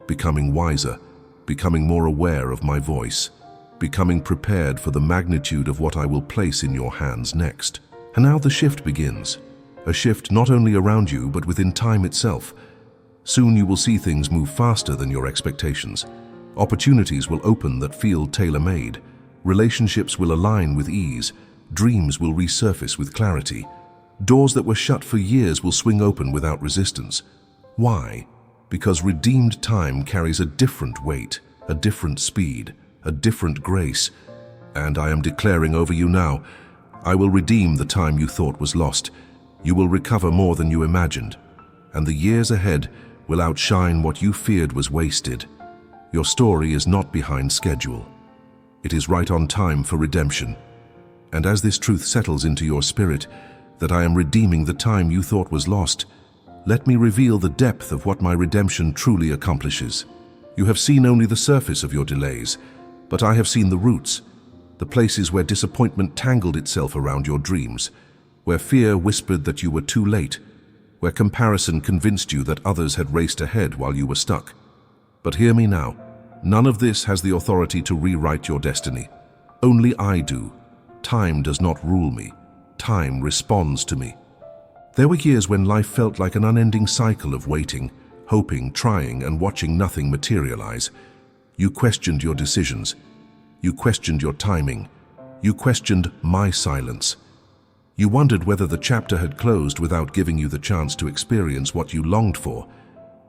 becoming wiser, becoming more aware of my voice, becoming prepared for the magnitude of what I will place in your hands next. And now the shift begins. A shift not only around you, but within time itself. Soon you will see things move faster than your expectations. Opportunities will open that feel tailor-made. Relationships will align with ease. Dreams will resurface with clarity. Doors that were shut for years will swing open without resistance. Why? Because redeemed time carries a different weight, a different speed, a different grace. And I am declaring over you now, I will redeem the time you thought was lost. You will recover more than you imagined, and the years ahead will outshine what you feared was wasted. Your story is not behind schedule. It is right on time for redemption. And as this truth settles into your spirit, that I am redeeming the time you thought was lost, let me reveal the depth of what my redemption truly accomplishes. You have seen only the surface of your delays, but I have seen the roots, the places where disappointment tangled itself around your dreams, where fear whispered that you were too late, where comparison convinced you that others had raced ahead while you were stuck. But hear me now, none of this has the authority to rewrite your destiny. Only I do. Time does not rule me. Time responds to me. There were years when life felt like an unending cycle of waiting, hoping, trying, and watching nothing materialize. You questioned your decisions. You questioned your timing. You questioned my silence. You wondered whether the chapter had closed without giving you the chance to experience what you longed for.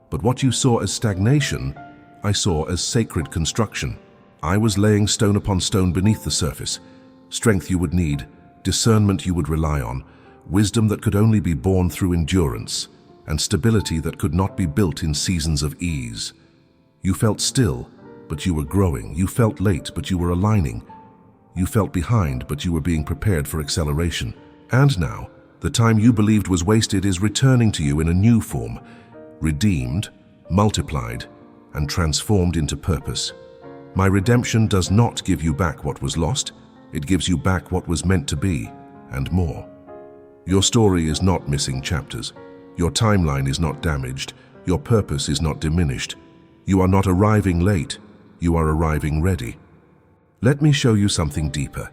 But what you saw as stagnation, I saw as sacred construction. I was laying stone upon stone beneath the surface. Strength you would need, discernment you would rely on, wisdom that could only be born through endurance, and stability that could not be built in seasons of ease. You felt still, but you were growing. You felt late, but you were aligning. You felt behind, but you were being prepared for acceleration. And now, the time you believed was wasted is returning to you in a new form, redeemed, multiplied, and transformed into purpose. My redemption does not give you back what was lost. It gives you back what was meant to be, and more. Your story is not missing chapters. Your timeline is not damaged. Your purpose is not diminished. You are not arriving late. You are arriving ready. Let me show you something deeper.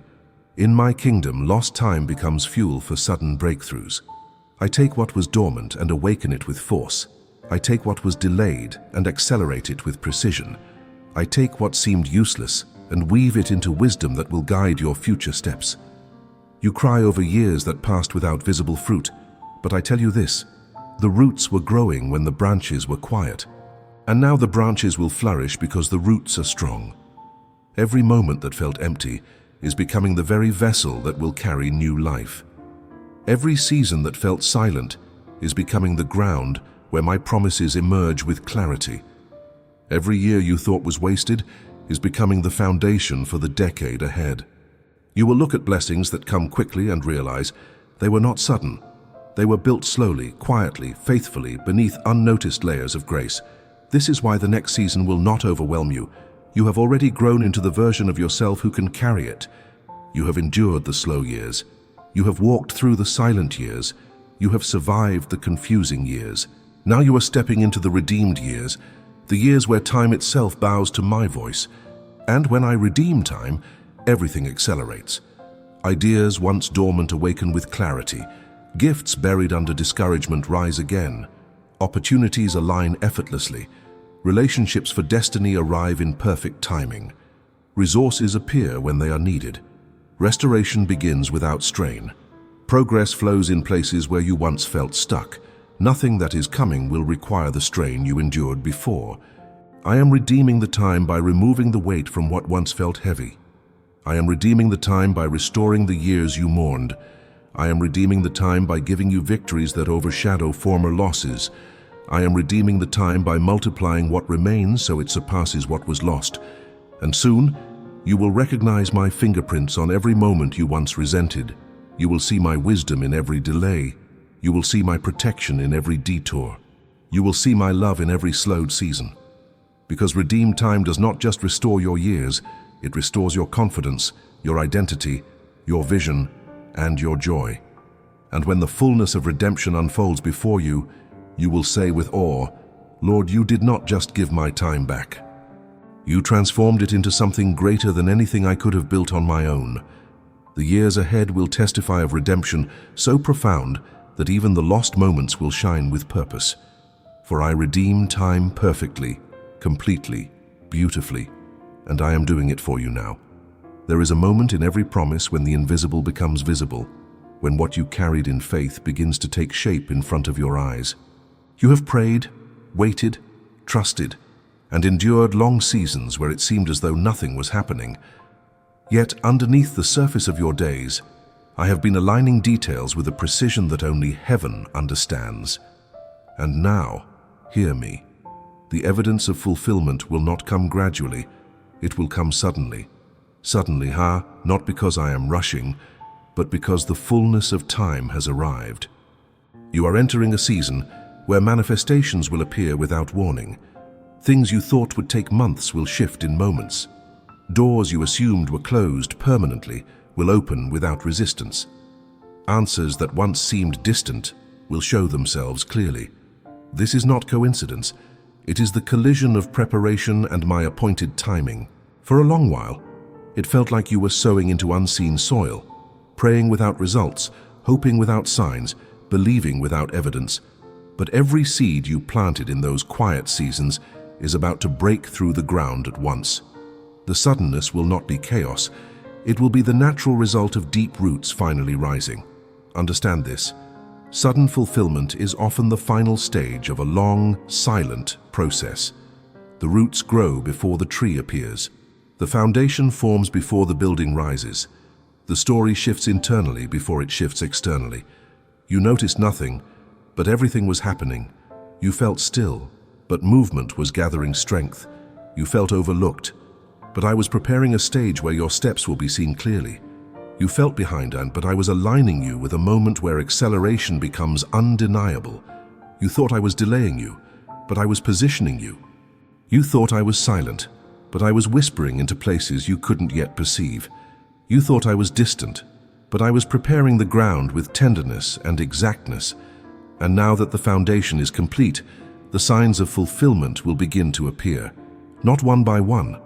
In my kingdom, lost time becomes fuel for sudden breakthroughs. I take what was dormant and awaken it with force. I take what was delayed and accelerate it with precision. I take what seemed useless and weave it into wisdom that will guide your future steps. You cry over years that passed without visible fruit, but I tell you this, the roots were growing when the branches were quiet. And now the branches will flourish because the roots are strong. Every moment that felt empty is becoming the very vessel that will carry new life. Every season that felt silent is becoming the ground where my promises emerge with clarity. Every year you thought was wasted is becoming the foundation for the decade ahead. You will look at blessings that come quickly and realize they were not sudden. They were built slowly, quietly, faithfully, beneath unnoticed layers of grace. This is why the next season will not overwhelm you. You have already grown into the version of yourself who can carry it. You have endured the slow years. You have walked through the silent years. You have survived the confusing years. Now you are stepping into the redeemed years, the years where time itself bows to my voice. And when I redeem time, everything accelerates. Ideas once dormant awaken with clarity. Gifts buried under discouragement rise again. Opportunities align effortlessly. Relationships for destiny arrive in perfect timing. Resources appear when they are needed. Restoration begins without strain. Progress flows in places where you once felt stuck. Nothing that is coming will require the strain you endured before. I am redeeming the time by removing the weight from what once felt heavy. I am redeeming the time by restoring the years you mourned. I am redeeming the time by giving you victories that overshadow former losses. I am redeeming the time by multiplying what remains so it surpasses what was lost. And soon, you will recognize my fingerprints on every moment you once resented. You will see my wisdom in every delay. You will see my protection in every detour. You will see my love in every slowed season. Because redeemed time does not just restore your years, it restores your confidence, your identity, your vision, and your joy. And when the fullness of redemption unfolds before you, you will say with awe, "Lord, you did not just give my time back. You transformed it into something greater than anything I could have built on my own." The years ahead will testify of redemption so profound that even the lost moments will shine with purpose. For I redeem time perfectly, completely, beautifully, and I am doing it for you now. There is a moment in every promise when the invisible becomes visible, when what you carried in faith begins to take shape in front of your eyes. You have prayed, waited, trusted, and endured long seasons where it seemed as though nothing was happening. Yet underneath the surface of your days, I have been aligning details with a precision that only heaven understands. And now, hear me. The evidence of fulfillment will not come gradually, it will come suddenly. Suddenly, not because I am rushing, but because the fullness of time has arrived. You are entering a season where manifestations will appear without warning. Things you thought would take months will shift in moments. Doors you assumed were closed permanently will open without resistance. Answers that once seemed distant will show themselves clearly. This is not coincidence. It is the collision of preparation and my appointed timing. For a long while, it felt like you were sowing into unseen soil, praying without results, hoping without signs, believing without evidence. But every seed you planted in those quiet seasons is about to break through the ground at once. The suddenness will not be chaos. It will be the natural result of deep roots finally rising. Understand this. Sudden fulfillment is often the final stage of a long, silent process. The roots grow before the tree appears. The foundation forms before the building rises. The story shifts internally before it shifts externally. You noticed nothing, but everything was happening. You felt still, but movement was gathering strength. You felt overlooked, but I was preparing a stage where your steps will be seen clearly. You felt behind, but I was aligning you with a moment where acceleration becomes undeniable. You thought I was delaying you, but I was positioning you. You thought I was silent, but I was whispering into places you couldn't yet perceive. You thought I was distant, but I was preparing the ground with tenderness and exactness. And now that the foundation is complete, the signs of fulfillment will begin to appear, not one by one,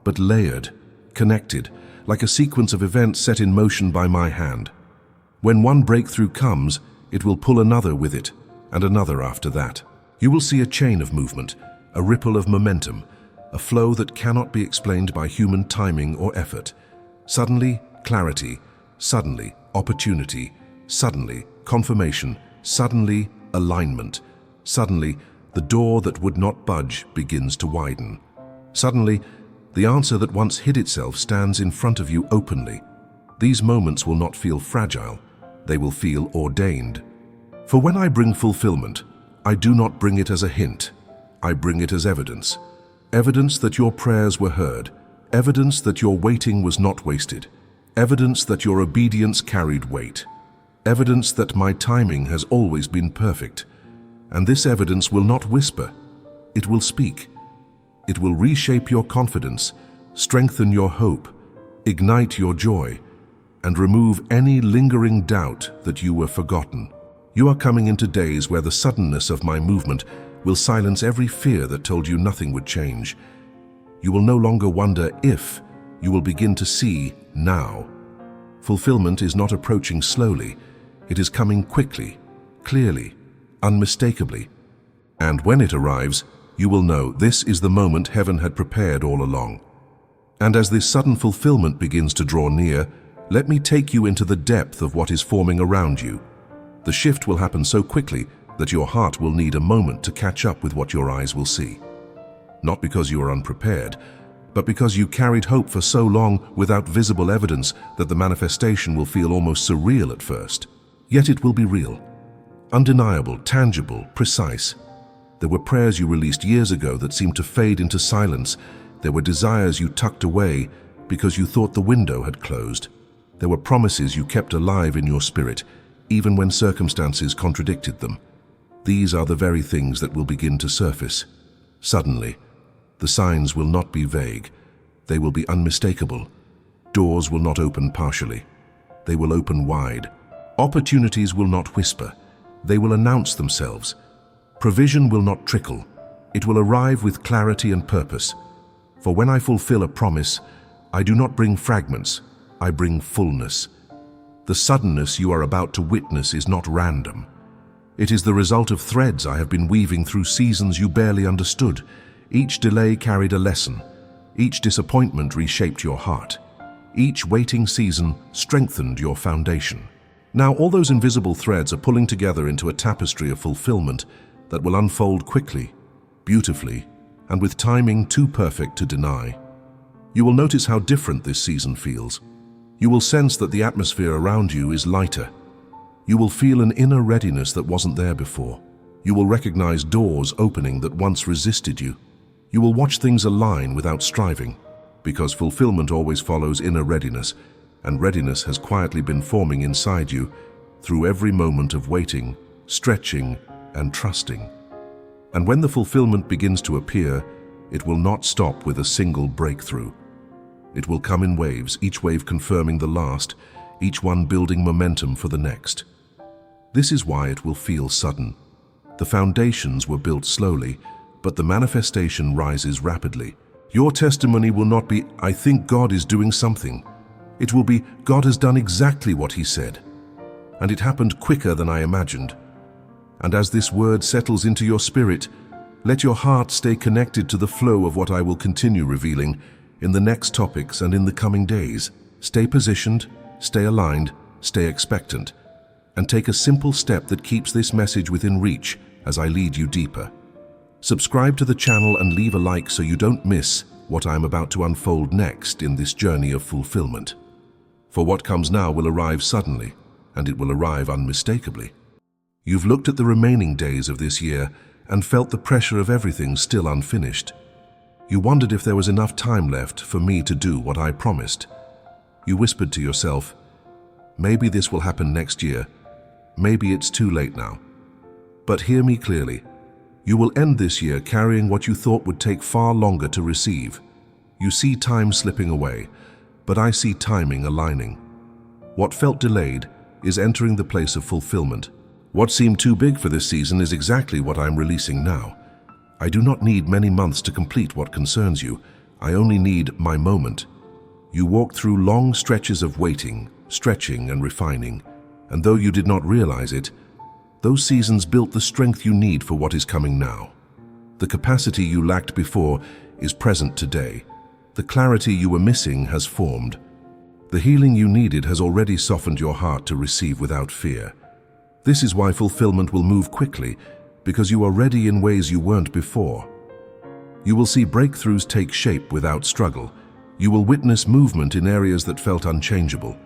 but layered, connected, like a sequence of events set in motion by my hand. When one breakthrough comes, it will pull another with it, and another after that. You will see a chain of movement, a ripple of momentum, a flow that cannot be explained by human timing or effort. Suddenly, clarity. Suddenly, opportunity. Suddenly, confirmation. Suddenly, alignment. Suddenly, the door that would not budge begins to widen. Suddenly, the answer that once hid itself stands in front of you openly. These moments will not feel fragile, they will feel ordained. For when I bring fulfillment, I do not bring it as a hint, I bring it as evidence. Evidence that your prayers were heard, evidence that your waiting was not wasted, evidence that your obedience carried weight, evidence that my timing has always been perfect. And this evidence will not whisper, it will speak. It will reshape your confidence, strengthen your hope, ignite your joy, and remove any lingering doubt that you were forgotten. You are coming into days where the suddenness of my movement will silence every fear that told you nothing would change. You will no longer wonder if, you will begin to see now. Fulfillment is not approaching slowly, it is coming quickly, clearly, unmistakably. And when it arrives, you will know this is the moment heaven had prepared all along. And as this sudden fulfillment begins to draw near, let me take you into the depth of what is forming around you. The shift will happen so quickly that your heart will need a moment to catch up with what your eyes will see. Not because you are unprepared, but because you carried hope for so long without visible evidence that the manifestation will feel almost surreal at first. Yet it will be real, undeniable, tangible, precise. There were prayers you released years ago that seemed to fade into silence. There were desires you tucked away because you thought the window had closed. There were promises you kept alive in your spirit, even when circumstances contradicted them. These are the very things that will begin to surface. Suddenly, the signs will not be vague. They will be unmistakable. Doors will not open partially. They will open wide. Opportunities will not whisper. They will announce themselves. Provision will not trickle. It will arrive with clarity and purpose. For when I fulfill a promise, I do not bring fragments, I bring fullness. The suddenness you are about to witness is not random. It is the result of threads I have been weaving through seasons you barely understood. Each delay carried a lesson. Each disappointment reshaped your heart. Each waiting season strengthened your foundation. Now all those invisible threads are pulling together into a tapestry of fulfillment that will unfold quickly, beautifully, and with timing too perfect to deny. You will notice how different this season feels. You will sense that the atmosphere around you is lighter. You will feel an inner readiness that wasn't there before. You will recognize doors opening that once resisted you. You will watch things align without striving, because fulfillment always follows inner readiness, and readiness has quietly been forming inside you through every moment of waiting, stretching, and trusting. And when the fulfillment begins to appear, it will not stop with a single breakthrough. It will come in waves, each wave confirming the last, each one building momentum for the next. This is why it will feel sudden. The foundations were built slowly, but the manifestation rises rapidly. Your testimony will not be, "I think God is doing something." It will be, "God has done exactly what He said. And it happened quicker than I imagined." And as this word settles into your spirit, let your heart stay connected to the flow of what I will continue revealing in the next topics and in the coming days. Stay positioned, stay aligned, stay expectant, and take a simple step that keeps this message within reach as I lead you deeper. Subscribe to the channel and leave a like so you don't miss what I am about to unfold next in this journey of fulfillment. For what comes now will arrive suddenly, and it will arrive unmistakably. You've looked at the remaining days of this year and felt the pressure of everything still unfinished. You wondered if there was enough time left for me to do what I promised. You whispered to yourself, "Maybe this will happen next year. Maybe it's too late now." But hear me clearly. You will end this year carrying what you thought would take far longer to receive. You see time slipping away, but I see timing aligning. What felt delayed is entering the place of fulfillment. What seemed too big for this season is exactly what I'm releasing now. I do not need many months to complete what concerns you. I only need my moment. You walked through long stretches of waiting, stretching, and refining, and though you did not realize it, those seasons built the strength you need for what is coming now. The capacity you lacked before is present today. The clarity you were missing has formed. The healing you needed has already softened your heart to receive without fear. This is why fulfillment will move quickly, because you are ready in ways you weren't before. You will see breakthroughs take shape without struggle. You will witness movement in areas that felt unchangeable.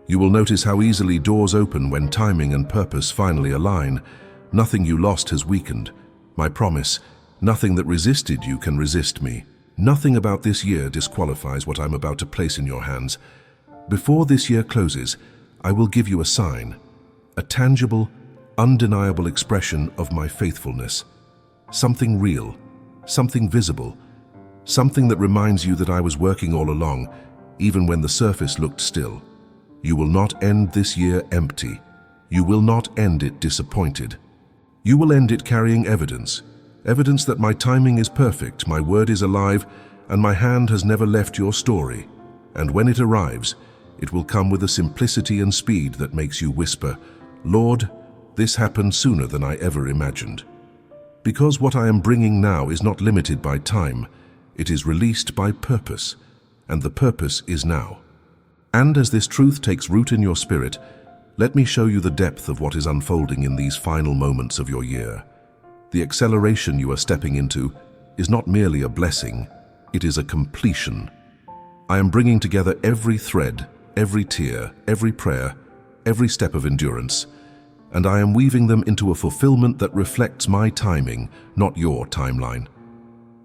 You will notice how easily doors open when timing and purpose finally align. Nothing you lost has weakened. My promise, nothing that resisted you can resist me. Nothing about this year disqualifies what I'm about to place in your hands. Before this year closes, I will give you a sign, a tangible, undeniable expression of my faithfulness. Something real, something visible, something that reminds you that I was working all along, even when the surface looked still. You will not end this year empty. You will not end it disappointed. You will end it carrying evidence. Evidence that my timing is perfect, my word is alive, and my hand has never left your story. And when it arrives, it will come with a simplicity and speed that makes you whisper, "Lord, this happened sooner than I ever imagined." Because what I am bringing now is not limited by time, it is released by purpose, and the purpose is now. And as this truth takes root in your spirit, let me show you the depth of what is unfolding in these final moments of your year. The acceleration you are stepping into is not merely a blessing, it is a completion. I am bringing together every thread, every tear, every prayer, every step of endurance, and I am weaving them into a fulfillment that reflects my timing, not your timeline.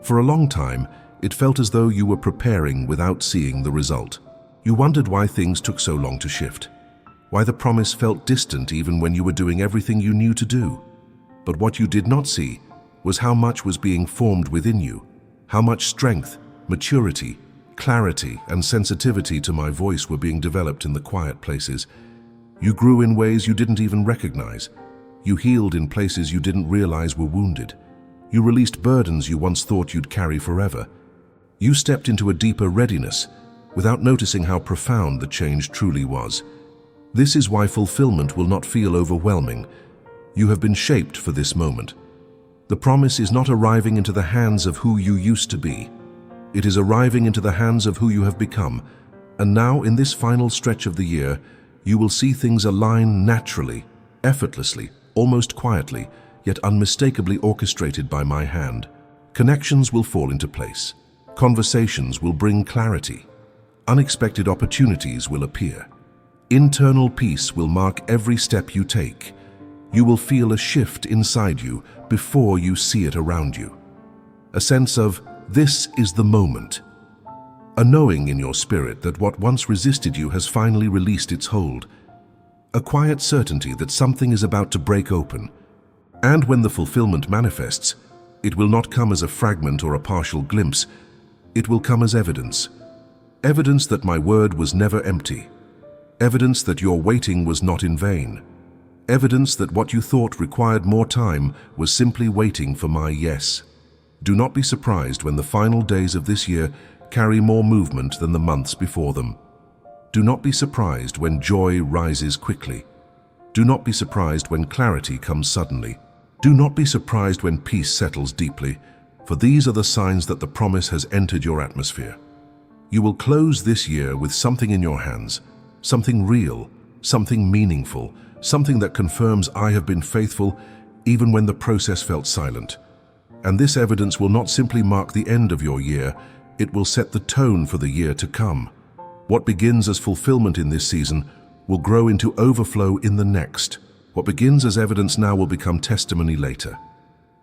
For a long time, it felt as though you were preparing without seeing the result. You wondered why things took so long to shift, why the promise felt distant even when you were doing everything you knew to do. But what you did not see was how much was being formed within you, how much strength, maturity, clarity, and sensitivity to my voice were being developed in the quiet places. You grew in ways you didn't even recognize. You healed in places you didn't realize were wounded. You released burdens you once thought you'd carry forever. You stepped into a deeper readiness without noticing how profound the change truly was. This is why fulfillment will not feel overwhelming. You have been shaped for this moment. The promise is not arriving into the hands of who you used to be. It is arriving into the hands of who you have become. And now, in this final stretch of the year, you will see things align naturally, effortlessly, almost quietly, yet unmistakably orchestrated by my hand. Connections will fall into place. Conversations will bring clarity. Unexpected opportunities will appear. Internal peace will mark every step you take. You will feel a shift inside you before you see it around you. A sense of, this is the moment. A knowing in your spirit that what once resisted you has finally released its hold. A quiet certainty that something is about to break open. And when the fulfillment manifests, it will not come as a fragment or a partial glimpse. It will come as evidence. Evidence that my word was never empty. Evidence that your waiting was not in vain. Evidence that what you thought required more time was simply waiting for my yes. Do not be surprised when the final days of this year carry more movement than the months before them. Do not be surprised when joy rises quickly. Do not be surprised when clarity comes suddenly. Do not be surprised when peace settles deeply, for these are the signs that the promise has entered your atmosphere. You will close this year with something in your hands, something real, something meaningful, something that confirms I have been faithful even when the process felt silent. And this evidence will not simply mark the end of your year, it will set the tone for the year to come. What begins as fulfillment in this season will grow into overflow in the next. What begins as evidence now will become testimony later.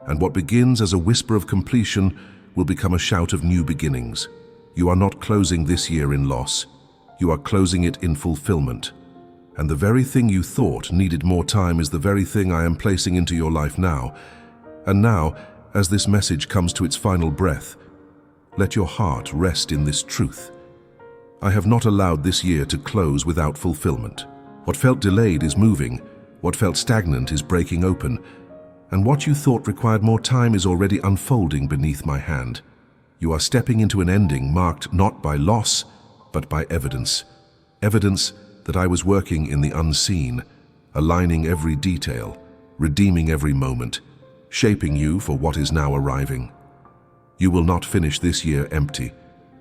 And what begins as a whisper of completion will become a shout of new beginnings. You are not closing this year in loss. You are closing it in fulfillment. And the very thing you thought needed more time is the very thing I am placing into your life now. And now, as this message comes to its final breath, let your heart rest in this truth. I have not allowed this year to close without fulfillment. What felt delayed is moving, what felt stagnant is breaking open, and what you thought required more time is already unfolding beneath my hand. You are stepping into an ending marked not by loss, but by evidence. Evidence that I was working in the unseen, aligning every detail, redeeming every moment, shaping you for what is now arriving. You will not finish this year empty.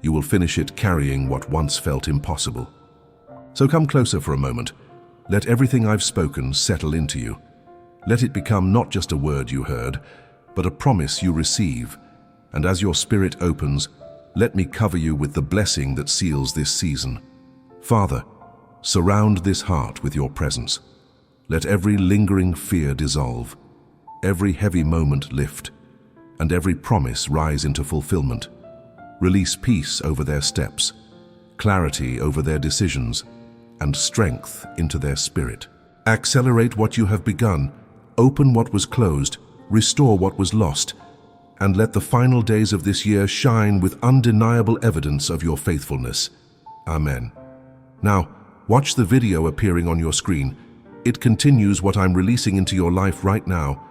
You will finish it carrying what once felt impossible. So come closer for a moment. Let everything I've spoken settle into you. Let it become not just a word you heard, but a promise you receive. And as your spirit opens, let me cover you with the blessing that seals this season. Father, surround this heart with your presence. Let every lingering fear dissolve, every heavy moment lift, and every promise rise into fulfillment. Release peace over their steps, clarity over their decisions, and strength into their spirit. Accelerate what you have begun, open what was closed, restore what was lost, and let the final days of this year shine with undeniable evidence of your faithfulness. Amen. Now, watch the video appearing on your screen. It continues what I'm releasing into your life right now.